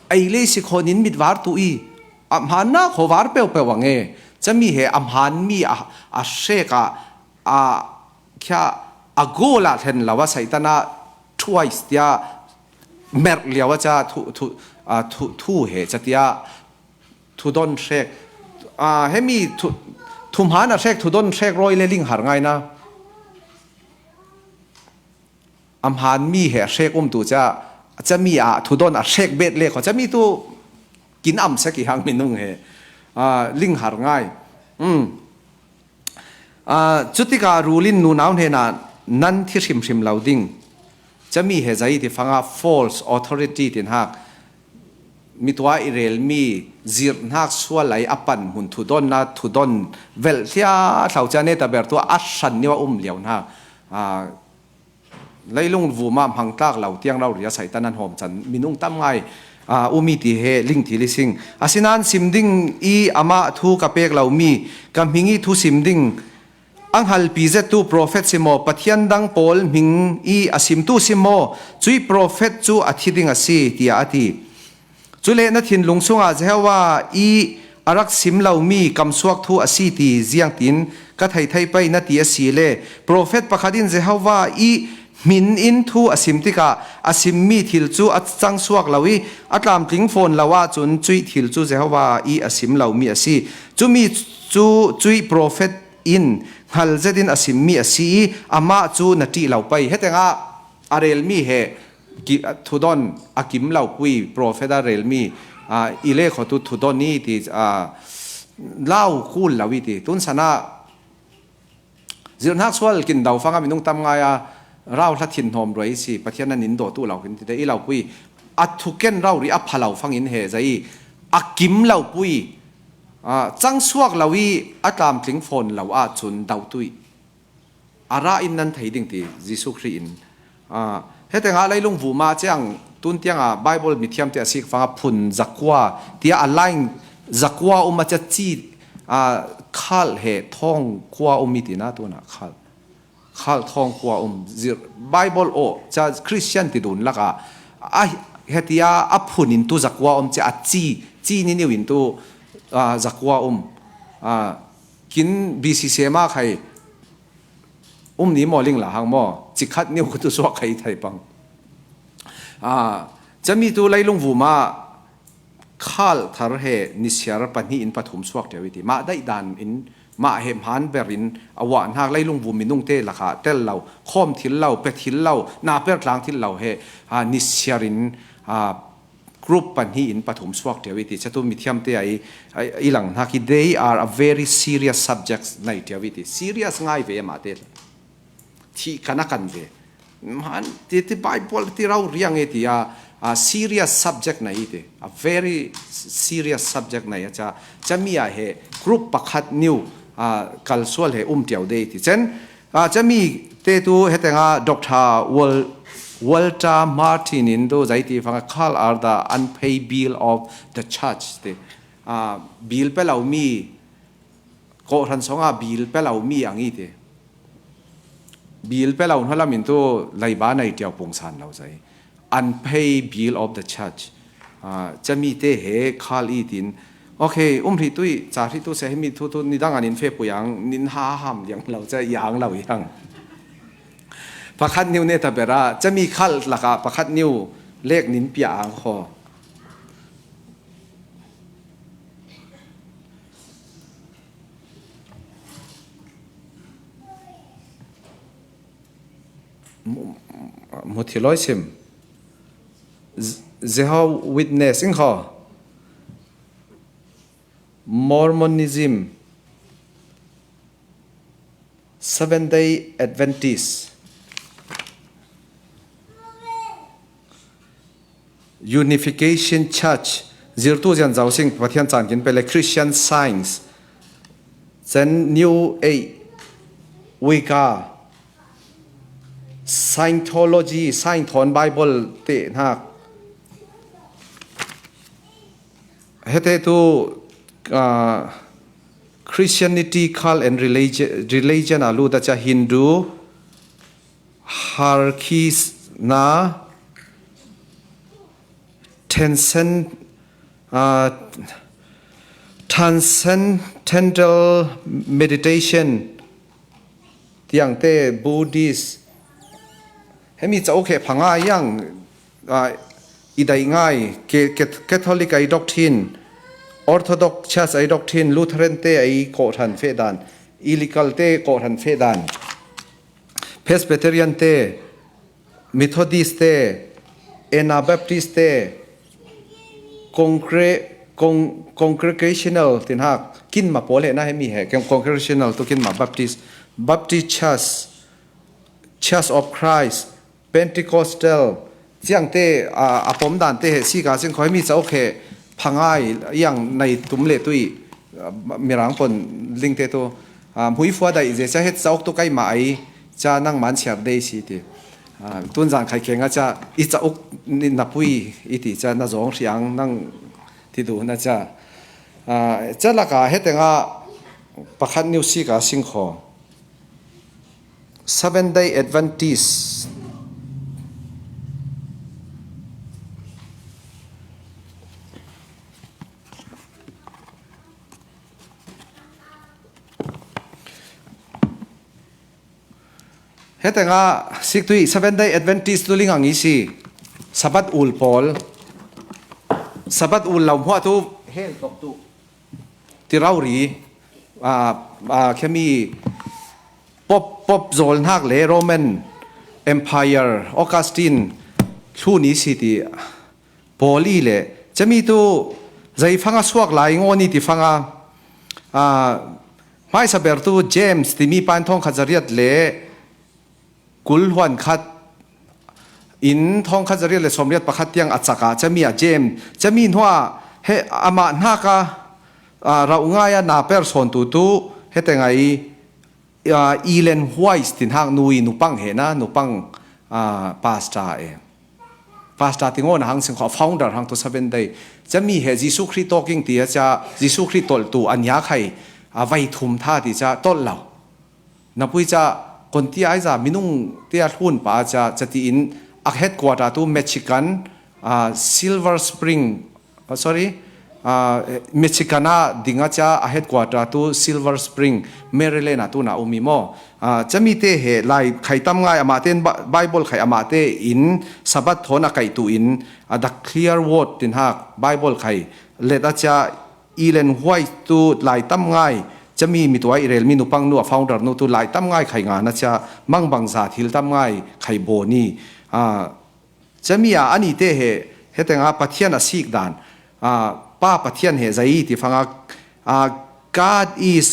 ไอ้เลสิคนนินมิดวาร์ตุอีอัมหันน่ะขวาร์เปลวังจะมีเหอัมหันมีอาเชกแค่โกลาเห็นแล้วว่าไซตันน่ะช่วยเสียเมร์เลียวว่าจะทูเหจะเสียทุดอนเชกให้มีทุมหานอาเชกทุดอนเชกรอยเลลิงหาไงนะอัมหันมีเหเชกตัวจะมีทุดอนเชกเบ็ดเล็กเขาจะมีตัวกินเสกี่หางมินุ่งเหลิงหาง่ายจุดที่การูลินนูนาวเฮนานั่นที่ชิมเหล่าดิ้งจะมีเหตุใจที่ฟังfalse authority ที่หักมีตัวอิเรลมีจิรนักส่วนไหลอปันหุ่นทุดอนนะทุดอนเวลที่เขาจะเนตเบอร์ตัวอัชชันนี่ว่าเหลียวนะไล่ลงวูมาพังตากเหล่าเตียงเราเรียใส่ตันนันหอมจันมีนุ่งตั้มไงมีตีเฮลิงทีลิสิงอาศินันซิมดิ้งอามาทูกับเปกเหล่ามีกำพิงีทูซิมดิ้ง ang hal pizet tu prophet simo pathian dang pol ming I asim tu simo chui prophet chu athiding asi tia ati chule na thin lungsunga jewa I arak simlau mi kamsuak thu asi ti ziang tin ka thai pai na ti asi le prophet pakhadin jewa I min in thu asim tika asim mi thil chu at chang suak lawi atlam tling phone lawa chun chui thil chu jewa I asim lau mi asi chumi chu chui prophet in hal zedin asim mi asi ama chu nati lau pai hetenga arel mi he ki thudon akim lau pui prophet arel mi ile khotu thudon ni ti lau khul lawi ti tun sana zirnak swal kin dau fanga minung tam nga ya rau la thin hom roi si pathian nin do tu lau kin ti i lau pui athuken rau ri aphalau fangin he zai akim lau pui chang suak lawi atlam tling phone lawa chun dau tui ara in nan thei ding ti jisu khri in hetenga leilung vuma chang tun tianga bible mithiam te asik fanga phun zakwa tia align zakwa umacha chi khal he thong kwa umitina tuna khal thong kwa zir bible o cha christian ti dun laka hetia aphunin tu zakwa cha chi ni ni win tu zakwa kin bccma khai ni moling la hang mo chikhat ni ku tu so khai thai pang chami tu lailung vuma khal thar he nisyar pani in pathum suak tewiti ma dai dan in ma hem han berin awa hak lailung vuminung te lakha tel lau khom thil lau pe thil lau na per tlang thil lau he nisyarin group pani in pathum swak tewiti chatu mithiam te ai ilang haki they are a very serious subjects nai tewiti serious ngai ve ma te thi kana kan ve man ti bible ti rau riang e ti a serious subject nai te a very serious subject nai cha chamia he group pakhat new kalsual he tiau de ti chen chami te tu hetenga dr Walter Martin in do zaiti fanga call are the unpaid bill of the church te bill pelau mi ko ran songa bill pelau mi angi te bill pelau hala min to laiba nai tiao pongsan lau zai unpaid bill of the church chami te he call itin okay ri tui cha ri tu se mi thu nidang anin fe puyang nin ha ham yang lau cha yang lau yang pakhat niu ne tabera chami khal laka pakhat niu lek nin pia ang kho mothiloi sim Jehovah's Witness in kho Mormonism Seventh-day Adventist Unification Church zirtu jan zawsing pathian chan kin pele Christian Science then New Age Wicca Scientology Scienton Bible te hak hete tu Christianity cult and religion alu da cha Hindu hierarchies na transcendental meditation tiang te Buddhist hemi cha okay phanga yang idai ngai Catholic ai doctrine Orthodox Church ai doctrine Lutheran te ai ko than fe dan illegal te ko than fe dan Presbyterian te Methodist te Anabaptist te congregational tin hak kin ma pole na hemi he congregational to kin ma Baptist Church of Christ Pentecostal chiang te apom dan te si ka sing khoi mi cha okay phangai yang nai tumle tui mirang pon ling te to hui fwa dai je cha het chauk to kai ma ai cha nang man chhar dei si ti tun jang khai khenga cha I cha uk na pui iti cha na zong riang nang ti du na cha cha la ka hetenga pakhat new si ka sing kho Seventh-day Adventist hetanga siktui Seventh-day Adventist tu lingang isi sabat ul pol sabat ul lau hwa tu hel tok tu tirauri khemi pop zol nak le Roman Empire Augustine thu ni si ti poli le chami tu zai phanga suak lai ngoni ti phanga mai saber tu James ti mi pan thong khazariat le kul huan khat in thong khazariat le somriat pakhat tiang achaka chami a James chami hwa he ama naka raunga ya na person tu hetengai Ellen White tin hang nui nupang he na nupang pastor tingon hang sing founder hang to 7 day chami he Jisu Christ talking ti cha Jisu Christ tol tu anya khai vai thum tha ti cha tol law na pui cha kon ti ai za minung tia thun pa cha chati in a headquarter tu Michigan Silver Spring Michigana dinga cha a headquarter tu Silver Spring Maryland tu na umimo chami te he lai khaitam ngai amaten Bible khai amate in sabat thona kai tu in the clear word tin hak Bible khai leta cha Ellen White tu lai tam ngai chami mitwai irel mi nupang nu founder nu tu lai tam ngai khai nga na cha mangbang za thil tam ngai khai boni chami ani te he hetenga pathian a sik dan pa pathian he zai ti fanga God is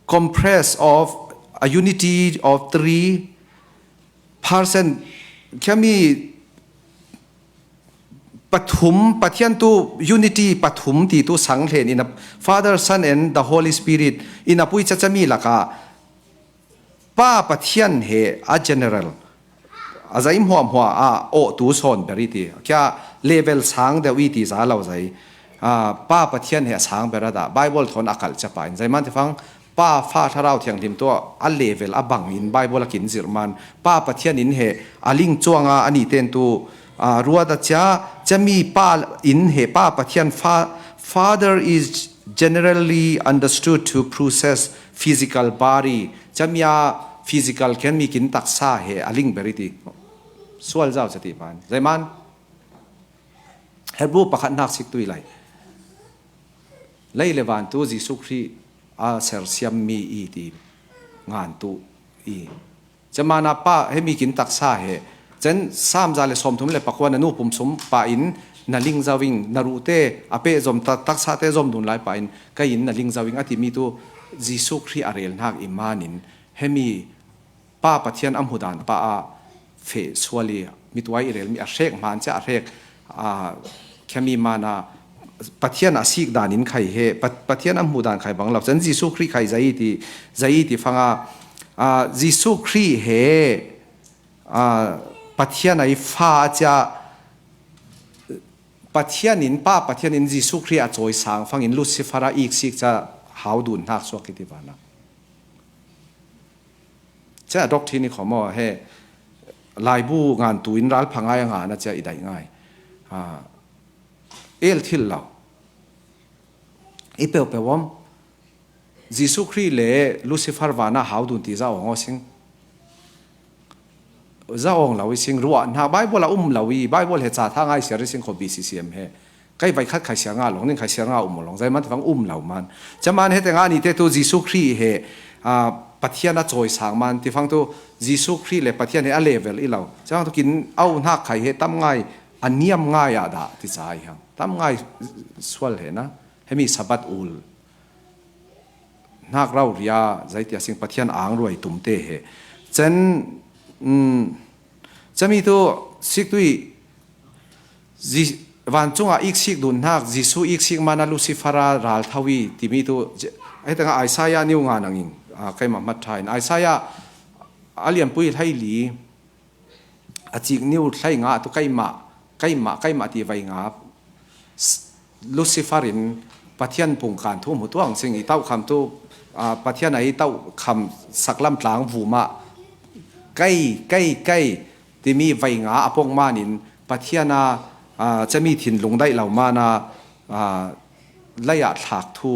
compressed of a unity of 3% kami pathum pathian tu unity pathum ti tu sang hen in a Father, Son and the Holy Spirit in a pui chachami laka pa pathian he a general azaim huam hua o tu son beriti kya level sang de wi ti za lo zai pa pathian he sang berada Bible thon akal chapa in zai man te fang pa fa tharau thiang lim to a level a bang in Bible akin zirman pa pathian in he aling chuanga ani ten tu ruada cha chami pa in he pa pathian Father is generally understood to process physical body chamia physical can mi kin taksa he aling beriti sual zau chati pan zaiman herbu pakhat nak sik tui lai levan tu Jisu Christ a ser siam mi i ti ngan tu i chamana pa he mi kin taksa he chen sam za le som thum le pakwan anu pum sum pa in na ling zawing na ru te ape zom taksa te zom dun lai pa in ka in na ling zawing ati mi tu Jisu Christ arel nak imanin hemi pa pathian amhudan pa a fe swali mitwai irel mi a rek man cha rek khami mana pathian asik danin khai he pathian amhudan khai banglaw chen Jisu Christ khai zai ti fanga Jisu Christ he pathian ai fa cha pathianin pa pathianin Jisu Christ a choi sang fangin Lucifer a ik sik cha haudun hak swakiti bana cha doctrine ni khomo he laibu ngan tuin ral phangai nga na cha idai ngai el thil law ipel pewom Jisu Christ le Lucifer wana haudun ti za ong sing za ong lawi sing ruwa na Bible la lawi Bible he cha tha ngai seri sing kho BCCM he kai vai khat khai sianga long ning khai sianga long zai man thang law man chaman he tenga ni te tu Jisu Christ he pathian a choi sang man ti phang tu Jisu Christ le pathian he a level i law chang tu kin au na khai he tam ngai aniam ngai ya da ti chai hang tam ngai swal he na hemi sabat ul nak rau ria zai ti sing pathian ang roi tum te he chen chami tu siktui van chunga ik sik dun nak Jisu ik sik mana Lucifer ral thawi ti mi tu hetanga Isaiah niu nga nangin kai ma mathai Isaiah aliam pui thai li achik niu thai nga tu kai ma ti vai nga Luciferin ปัทยันปุ่งการทุ่มหัวตัวของสิ่งอีเต้าคำตัวปัทยันไอเต้าคำสักลำกลางวูมาใกล้ที่มีไฟงาอพงมานินปัทยันจะมีถิ่นลงได้เหล่ามานาระยะถากทู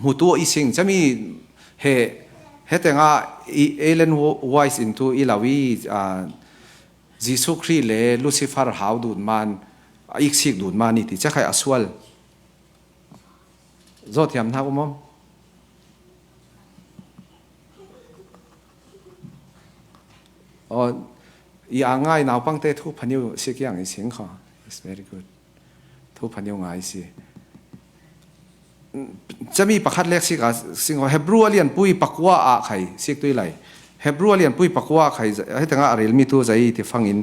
หัวตัวอีสิ่งจะมีเหตุงาเอเลนไวส์อินทูอีลาวีจิสุครีเลลูซิฟาร์หาวดูดมันอีกสิ่งดูดมันนี่ที่จะใครอสวลโจทย์ยามนักมั้งอย่างง่ายนาวปังเตทุพันยูสิ่งอย่างนี้สิ่งค่ะ it's very good ทุพันยูง่ายสิจะมีประคัดเล็กสิกับสิ่งของเฮบรูเลียนปุยปักว่าใครสิ่งตัวไหนเฮบรูเลียนปุยปักว่าใครให้ตั้งอะไรมีตัวใจที่ฟังอิน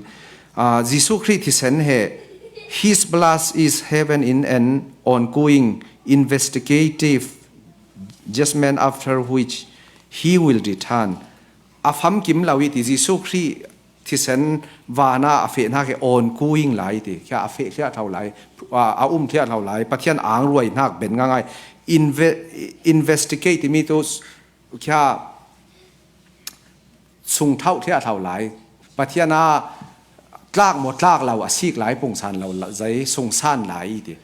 ยิสุคริสต์ที่เซนเฮ His blood is heaven in an ongoing investigative judgment after which He will return อาฟัมกิมลาวิติยิสุคริสต์ที่เซนวานาอาเฟน่าแค่ ongoing ไหลติแค่อาเฟแค่เท่าไหร่แค่เท่าไหร่ปะเทียนอ่างรวยนักเป็นง่ายinvestigate มีตัวแค่ส่งเท่าแค่เท่าไหร่ปะเทียนลากหมดลากเราซีกหลายปงสันเราใจส่งสั้นหลายติ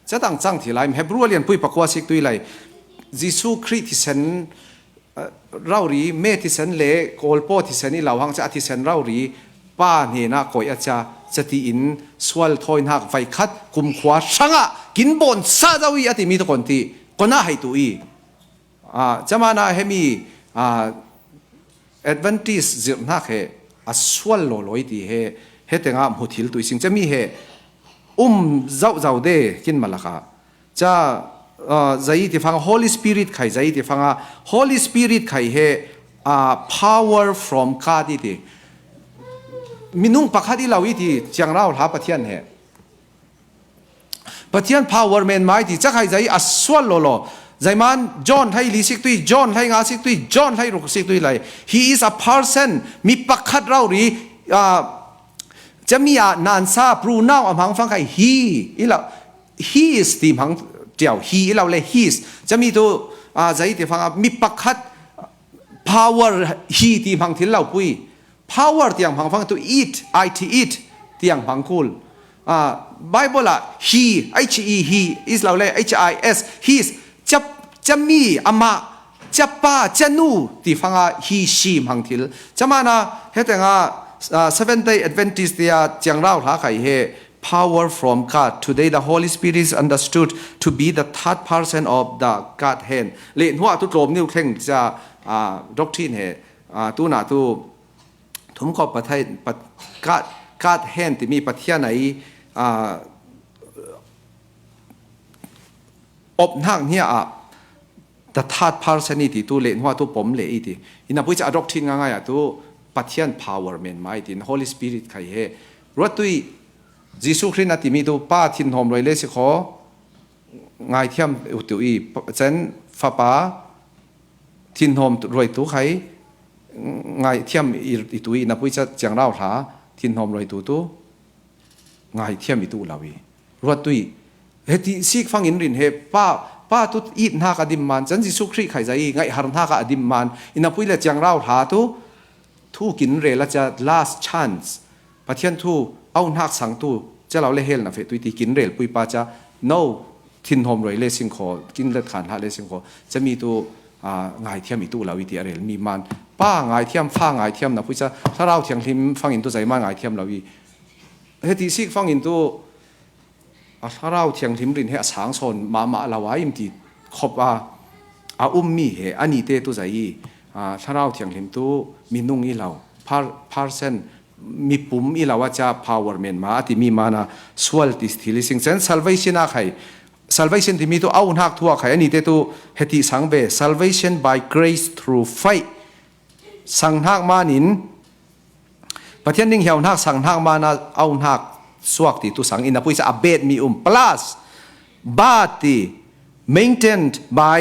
จะตั้งจังที่ไรเฮบรูเรียนปุยปักว่าซีกตัวไรยิสุคริสต์ที่เซนเราหรีเมทิเซนเล่โกลโปทิเซนนี่เราหังจะทิเซนเราหรีป้าเนน่าคอยอาจจะตีอินสวลทอยนักไฟคัดกุมขวาช่างกินบนซาดาวีอติมีทุกคนที่ก็น่าให้ตัวจะมาน่าให้มีadvantage จิตนักเหสวลลอยที่เหแต่งามหุทิลตัวสิ่งจะมีเจ้าเดกินมาละค่ะจะใจที่ฟัง Holy Spirit ใครใจที่ฟังHoly Spirit ใครpower from God ที่มินุ่งปักขัดที่เราวิธีจังเราหาปะเทียนปะเทียน power เมนไม้ที่จะใครใจสวลโลใจมันจอห์นให้ลิสิกตุยจอห์นให้งาสิกตุยจอห์นให้รุกสิกตุยเลย He is a person มีปักขัดเราหรือจะมีนานซาปรูน่าอำพังฟังใคร He อีเรา He is ที่พังเจ้า He อีเราเลย His จะมีตัวใจที่ฟังมีปักขัด power He ที่พังที่เราปุยpower ที่ยังพังฟังตัว eat eat ที่ยังพังคูลBible ละ he he is เราเลย his his จะมีอามาจะป้าจะนูที่ฟังhe she พังทิลจะมานะเห็นแต่Seventh Day Adventist ที่จังเราหาใครเฮ power from God today the Holy Spirit is understood to be the third person of the Godhead เล่นหัวตุโรมนิ้วเข่งจะdoctrine เฮตัวหน้าตัวทุ่มขอบประเทศGod hand ที่มีประเทศไหนอบนักเนี่ยthe third person นี่ที่ตัวเล่นหัวตัวผมเล่นที่อินาพุทธจะ doctrine ง่ายๆตัวปัจจัย power เมนไม้ที่ Holy Spirit ใครเฮรถตุยยิสุคริสต์ที่มีตัวป้าทินหอมเลยเลยสิของ่ายเทียมอุตุอีเซนฟ้าป้าทินหอมรวยตัวใครง่ายเทียมอีตุยนับวิจัยจังเราหาทินหอมรวยตัวง่ายเทียมอีตัวเราอีรถตุยเฮติซีกฟังอินรินเฮป้าตุอีนากอดิมมันจันยิสุคริสต์ใครใจง่ายหาร์นากอดิมมันอินับวิจัยจังเราหาตัวทูกินเรลจะ last chance ประเทศทูเอาหนักสังตูจะเราเล่เฮลนะเฟตุยที่กินเรลปุยปาจะ no ทินหอมรวยเลสิงโคกินเลือดขันหาเลสิงโคจะมีตัวง่ายเทียมอีตัวเราวิธีเรลมีมันป้าง่ายเทียมฟ้าง่ายเทียมนะพุทธะถ้าเราเทียงทิมฟังอินตัวใจมาง่ายเทียมเราวิเฮติซิกฟังอินตัวถ้าเราเทียงทิมรินเฮสางโซนมาเราไว้อิมตีขบมีเฮอันนี้เตตัวใจถ้าเราเทียงทิมตัวมีนุ่งอีเราperson มีปุ่มอีเราว่าจะ power เมนมาที่มีมานะสวลติสติลิสิงเซน salvation อะใคร salvation ที่มีตัวเอาหนักทั่วใครอันนี้เตตัวเฮติสังเบ salvation by grace through faith สังหักมานินประเทศนิ่งเหี่ยวหนักสังหักมานะเอาหนักสวกติตัวสังอินนะพุทธะเบดมีplus บาติ maintained by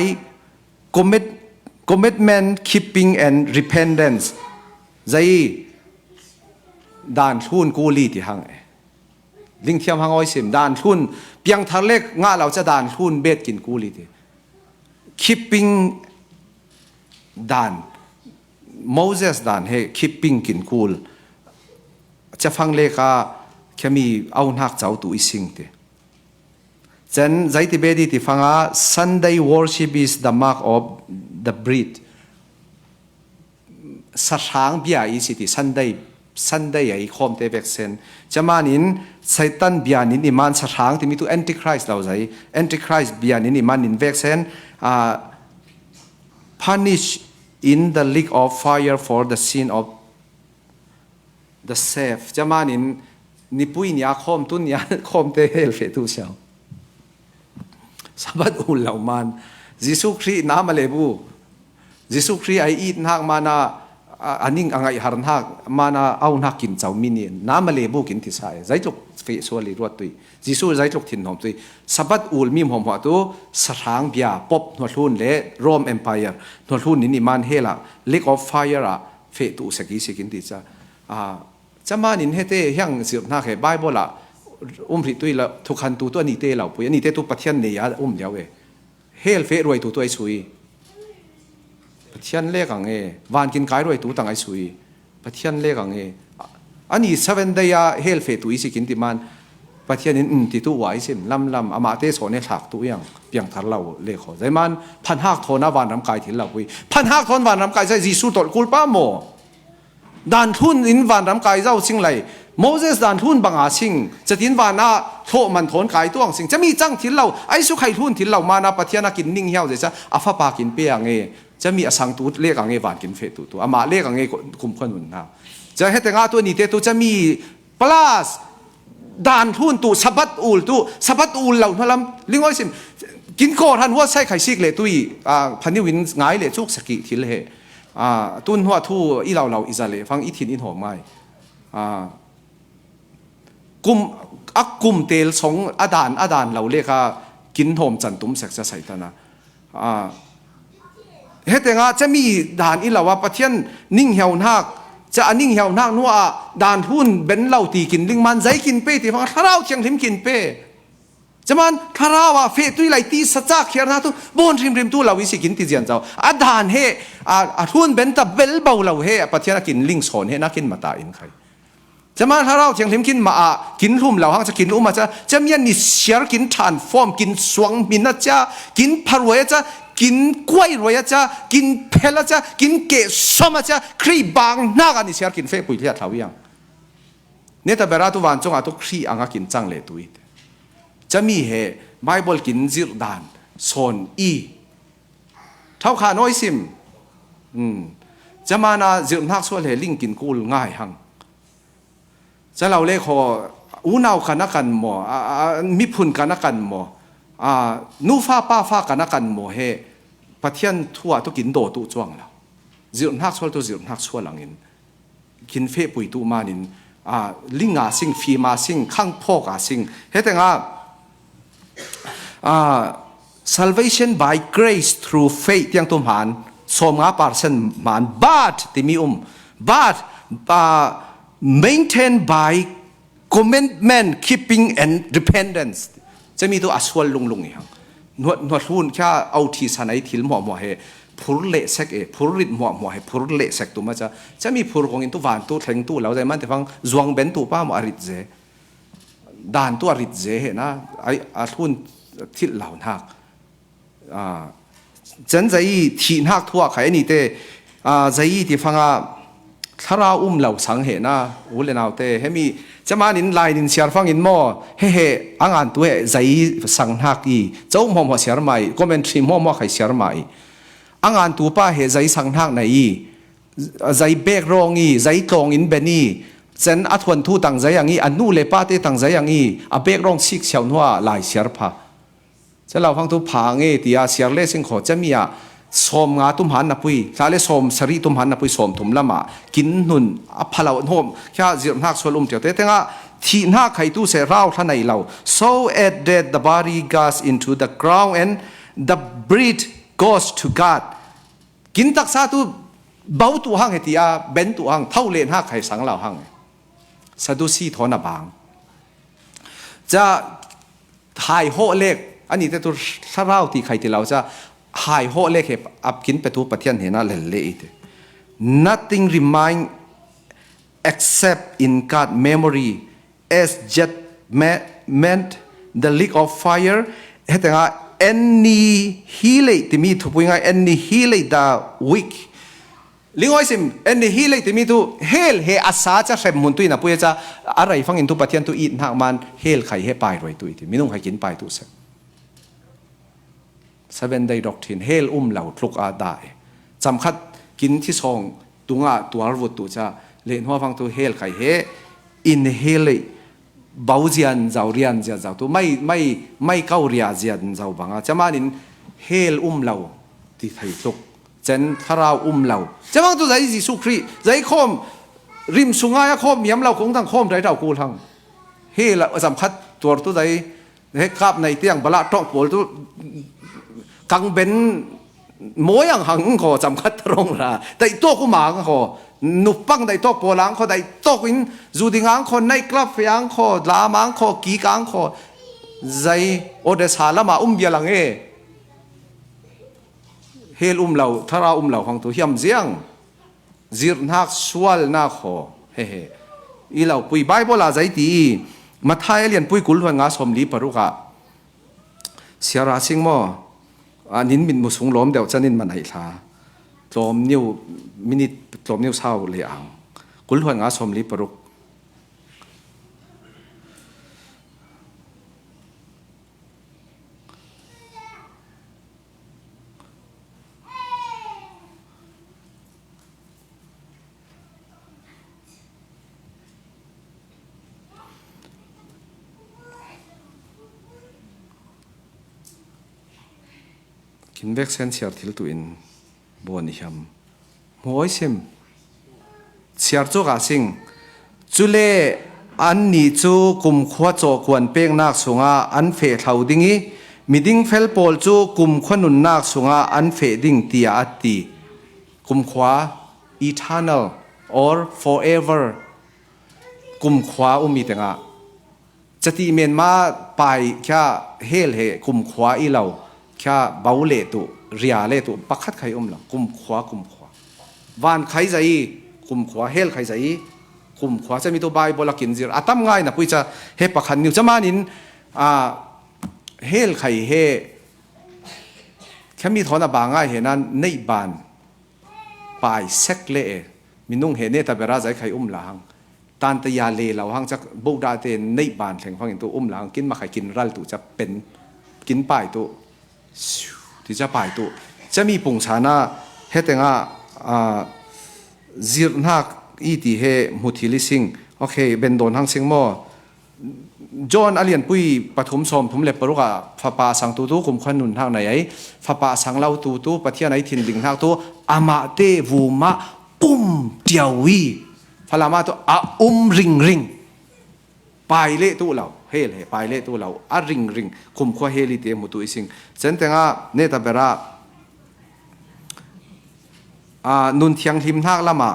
commitment keeping and repentance ใจด่านทุนกูลีที่หัง ลิงเทียมหางอ้อยสิมด่านทุนเพียงทางเล็กง่าเราจะด่านทุนเบ็ดกินกูลีดิ keeping ด่าน Moses ด่านให้ keeping กินกูลจะฟังเลขาแค่มีเอาหนักเจ้าตัวอีสิงเตเจนใจที่เบดีที่ฟังอ่ะ Sunday worship is the mark of the breed สัตว์ช้างเบียอีสิที่ Sunday ไอ้คอมเตเบกเซนจะมานินไซตันเบียนินอิมันสัตว์ช้างที่มีตัว Antichrist เราใจ Antichrist เบียนินอิมันนินเบกเซนpunish in the lake of fire for the sin of the self จะมานินนิปุยนี่อาคอมตุนนี่คอมเตเฮลเฟตุเชียวสบัดอุลเหล่ามันยิสุครีน้ำมาเลบูยิสุครีไออีดนักมานาอันนี้อังไงหารันหักมานาเอานักกินเจ้ามินีน้ำมาเลบูกินที่ใส่ใจจุกเฟสวลีรวดตุยยิสุใจจุกถิ่นหอมตุยสบัดอุลมีหอมหัวตัวสร้างเบียปบนวดทุนเล่โรมเอ็มไพร์นวดทุนนี่มันเฮล่ะ Lake of Fire อะเฟตุสกิสิกินที่จะมานินเฮเตยังสิบนักเหไบเบิลละริตุยละทุกขันตัวนี้เตเราปุยนี่เตตัวปัทยันเนี่ยเดียวเฮลเฟรวยตัวไอ้สุยปัทยันเล็กอังวานกินกายรวยตัวต่างไอ้สุยปัทยันเล็กอังอันนี้เซเว่นเดียเฮลเฟตัวอีสิกินติมันปัทยันนี่ติตัวไว้สิมลำอามาเตสอนเนี่ยถักตัวยังเพียงทัดเราเล็กขอใจมันพันหักทนวานรำกายถิ่นเราปุยพันหักทนวานรำกายใจจีสูตรกุลป้าโมด่านทุนอินวานรำกายเจ้าสิ่งไรโมเสสด่านทุนบางอาชิงจะทิ้งวานาโทมันทนกายตัวสิ่งจะมีจังทิ้งเราไอ้สุขัยทุนทิ้งเรามานาปะเทียนากินนิ่งเหี้ยวจะอาฟ้าปากินเปียงจะมีอสังตูเรียกอังวานกินเฟตุตัวอามาเรียกอังคุมคนหุ่นนะจะให้แต่งาตัวนี้เตตัวจะมีปลาสด่านทุนตัวสะบัดอูลเราพลัมลิงว่าสิกินโกทันว่าใช่ไข่ซิกเลยตุยพันนิวินง่ายเลยชุกสกิทิ้งเลยตุนหัวทู่อีเราอิจเลยฟังอีทินอินหอมไม่กุมเตลสงอดานเราเรียกกินหอมจันตุ้มเสกจะใส่ตนะเฮตงาจะมีด่านอีเราว่าประเทศนิ่งเหี่ยวนักจะนิ่งเหี่ยวนักนัวด่านทุนเบนเราตีกินลิงมันใจกินเป้ที่ฟังถ้าเราเชียงทิมกินเป้จะมันถ้าเราว่าเฟตุยไหลตีสัจจะเขียนนะตุบนริมตัวเราวิสิกินติเจียนเจ้าด่านเฮทุนเบนตะเบลเบาเราเฮประเทศนักกินลิงสอนเฮนักกินมาตาอินใครจะมาถ้าเราเชียงทิมกินมากินรุ่มเราห้างจะกินอุ้มมาจะมีนิสเชียร์กินทานฟอร์มกินสวงมินจะกินพารวยจะกินกล้วยรวยจะกินเพลจะกินเกศสมาจะครีบางนักนิสเชียร์กินเฟปุยเลียดเท่ายังเนี่ยแต่เวลาตัววันจงอาตุครีอังกินจังเลยตุยจะมีเหตุไบเบิลกินจิรดานโซนอีเท่าขาน้อยซิมจะมานาจิรนักส่วนเหลิงกินกูลง่ายหังจะเราเรียกเขาอูนาวกันนักกันหมอมิพุนกันนักกันหมอนูฟ้าป้าฟ้ากันนักกันหมอเฮประเทศทั่วตุกินโดตุจ้วงแล้วจิรนักส่วนตัวจิรนักส่วนหลังอินกินเฟปุยตุมานินลิงอาซิงฟีมาซิงข้างพ่อกาซิงเฮแต่งsalvation by grace through faith ยังตุมหันสมงาปาร์เซนมัน but ที่มีbut maintained by commandment keeping and dependence จะมีตัวอัศวลลุงอย่างนวดหุ่นแค่เอาทีสนัยทิลหมอเฮพูดเละเสกพูดริดหมอเฮพูดเละเสกตัวมาจะมีพูดของอินตัววานตัวแทงตัวแล้วแต่มันแต่ฟังจวงเบนตัวป้าหมออริดเจด่านตัวริดเจนะไอ้อาทุนทิศเหล่านักจันใจที่นักทั่วใครนี่เตใจที่ฟังถ้าเราเหล่าสังเหนะอุเลนเอาเตให้มีจะมานินลายนินเสียร์ฟังอินโมเฮ่อ่างตัวใจสังนักอีเจ้าหม้อเสียร์ใหม่ก็เป็นทรีหม้อใครเสียร์ใหม่อ่างตัวป้าเฮ่ใจสังนักไหนใจเบกรองอีใจตรงอินเบนี่เซนอัทวันทูตั้งใจอย่างนี้อันนู้เลป้าเตตั้งใจอย่างนี้เบกรองซิกเชียวนัวลายเสียร์พาจะเราฟังตัวผางที่อาเซียเล่สิงขอจะมีสมงาตุมหันนับปุยถ้าเล่สมสรีตุมหันนับปุยสมถุมละมากินนุนพลาวโฮมแค่จิรนักสวลุมเดียวแต่ว่าที่นักใครตู้เสราท่านในเรา so that the body goes into the ground and the breath goes to God กินตักซาตุเบาตัวห้างเหตียเบนตัวห้างเท่าเลนห้าใครสังเราห้างสะดุสีทอนาบาง จะหายโหเล็กอันนี้แต่ตัวสราวที่ใครที่เราจะหายโหเล็กเหบอับกินไปตัวปฏิญาณเห็นอะไรเละ nothing remain except in God memory as just meant the lake of fire เหตุการณ์ any healing ที่มีทุกอย่าง any healing the weak ลิงไว้สิม any healing ที่มีทุก heal เฮอาสาจะเสพมุนตุยนะปุยจะอะไรฟังอินทุปฏิญาณตุอีนักมัน heal ใครเฮไปรวยตุยที่มีนุ่งใครกินไปตุเส Seven Day Doctrine heal เหล่าทุกอาได้จำคัดกินที่ซองตัวตัวรวดตัวจะเล่นหัวฟังตัว heal ใครเฮ inhale บ่าวเจียนเจ้าเรียนเจ้าตัวไม่เข้าเรียนเจียนเจ้าบังจะมาดิน heal เหล่าที่ไทยทุกเจนทาราวเหล่าจะมาตัวใจจิสุครีใจคมริมสุงายคมย้ำเราคงทั้งคมใจเรากูทั้ง heal สำคัญตัวใจเฮกับในเตียงบลาต้องปวดตัวกังเป็นโมยังหังขอจำคัดตรงละแต่ตัวกูหมาขอนุปังได้ตัวโปลังขอได้ตัวกินจูดิงังขอในกลับยังขอลามังขอกีกังขอใจโอเดสาละมาเบียลังเอเฮลเราทาราเราของตัวเฮียมเจียงจีรนักสวลนักขอเฮ้อีเราปุยไบเบิลอะไรตีมาไทยเรียนปุยกุลหัวงาสมลีปรุกะเสียราสิงมออันนี้มินมุสงล้อมเดี๋ยวจะนินมันไหนท่าล้อมนิ้วมินิล้อมนิ้วเศร้าเลยอ่างกุลหัวงาสมลีปรุกกินเวกเซนเชียร์ทิลตุอินบวนิฮัมโมยซิมเชียร์จูกาสิงจุเล่อันนี้จูกุมขวดโจกวนเป้งนักสุงาอันเฟเท่าดิ้งมีดิ้งเฟลโปลจูกุมขนุนนักสุงาอันเฟดิ้งเตียอัตตีกุมขวา eternal or forever กุมขวามีแต่งะจะตีเมียนมาไปแค่เฮลเฮกุมขวาอีเราแค่เบาเล่ตุเรียเล่ตุปักขัดใครหลังกุมขวาวานใครใจกุมขวาเฮลใครใจกุมขวาจะมีตัวใบบลักินจีรอาตั้มง่ายนะพุยจะเฮปักขันนิวจะมานินเฮลใครเฮแค่มีทอนะบางง่ายเห็นนั้นในบานไปเซ็กเล่มีนุ่งเห็นเนี่ยแต่เวลาใจใครหลังตานตยาเล่เราหังจะบุกดาเตนในบานแข่งฟังเห็นตัวหลังกินมาใครกินรัลตุจะเป็นกินป้ายตัวที่จะไปตัวจะมีปุ่งชานะเฮตังจีรนักอีที่เฮมุทิลิสิงโอเคเป็นโดนทั้งสิงโมจอห์นอเลียนปุยปฐมสมทุมเล็บปรุกะฟ้าป่าสังตูคุมขนุนทางไหนฟ้าป่าสังเล่าตูปะเทียไหนถิ่นดิ่งทางตัวอามาเตวูมาเดียววีฟลามาตัวริงไปเละตัวเราเฮลไปเละตัวเราริงคุมขวาเฮลิเตมุตุอิสิงเซนเตงะเนตาเบระนุนเทียงทิมทักละมา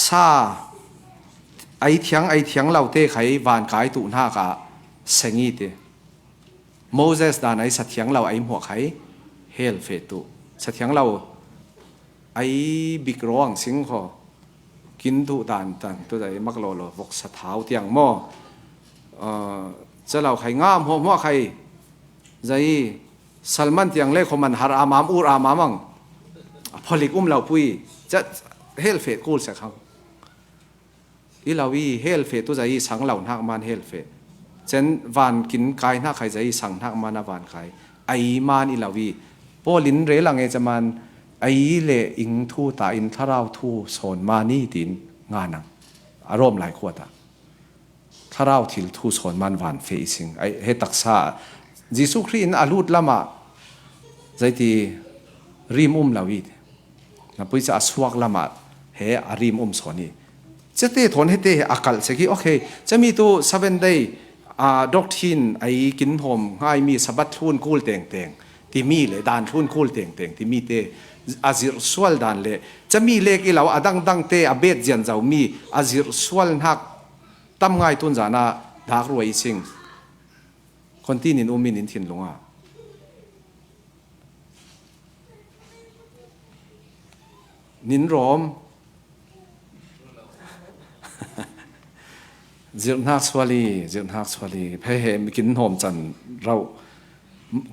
ซาไอเทียงเราเตะไขวานขายตุนากะเซงีเตโมเสสดานไอสัตเทียงเราไอหัวไขเฮลเฟตุสัตเทียงเราไอบิกร้องสิงขอกินตุตานตัวใดมักโลวกสะเท้าเตียงหม้อจะเราไข่งามหัวไข่ใจซัลมันเตียงเล็กของมันฮารามามูรามามังพอลิกเราปุยจะเฮลเฟตกูลสักครั้งอีเราวีเฮลเฟตตัวใจสังเหล่านักมันเฮลเฟตเช่นวันกินกายนักไข่ใจสังนักมันวันไข่ไอมันอีเราวีพอลินเรลังเอจมันไอเล่อิงทูตาอินทาราวทูสอนมานี่ดินงานังอารมณ์หลายขวดอ่ะทาราวทิลทูสอนมันวันเฟซิงไอเฮตักษาจิสุครีนอาลูดละมาใจที่ริมลาวีนะปุยจะสวกละมาเฮอาริมสอนีจะเตะทนให้เตะอากาศสักทีโอเคจะมีตัว seven day doctrine ไอกินหอมให้มีสบัดทุนคูลเต่งที่มีเลยดานทุนคูลเต่งที่มีเตอาซิรสวลดานเลยจะมีเลขอีเราดังเตอเบดเจียนเจ้ามีอาซิรสวลหักตั้มง่ายตุนจานา ดักรวยซิงคนที่นินมินินทินลงอ่ะนินรอมเจ้านักสวาลีเพ่เฮมิกินหอมจันเรา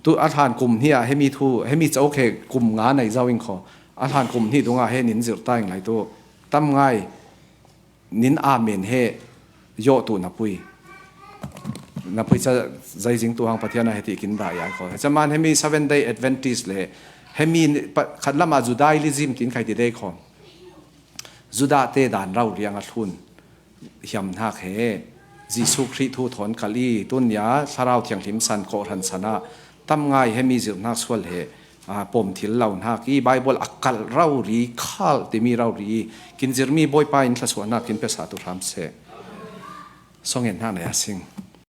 ตัวอาหารกลุ่มนี้ให้มีทูให้มีเจ้าเคกลุ่มงานในเจ้าอิงขออาหารกลุ่มที่ตรงอ่ะให้นินเจ้าใต้ไงตัวตั้มง่ายนินอาเมนให้โยตัวนับปุยจะใจจริงตัวหางประเทศนั้นให้ที่กินได้ยังขอจะมันให้มี 7 day Adventist เลยให้มีขัดละมาจุดาอิลิซิมตินใครที่ได้ขอจุดาเตด่านเราเรียงอัทุนยำนักเฮจิสุคริทูถอนคลีตุนยาสาราวเทียงหิมสันโครันสนะตั้มง่ายให้มีจิตนักสวลเฮปมทิลเหล่านักอีไบเบิลอักกัลเรารีข้าที่มีเรารีกินจิรมีบอยไปอินทสวนักกินเปสาตุรามเสส่งเห็นหน้าในอาสิง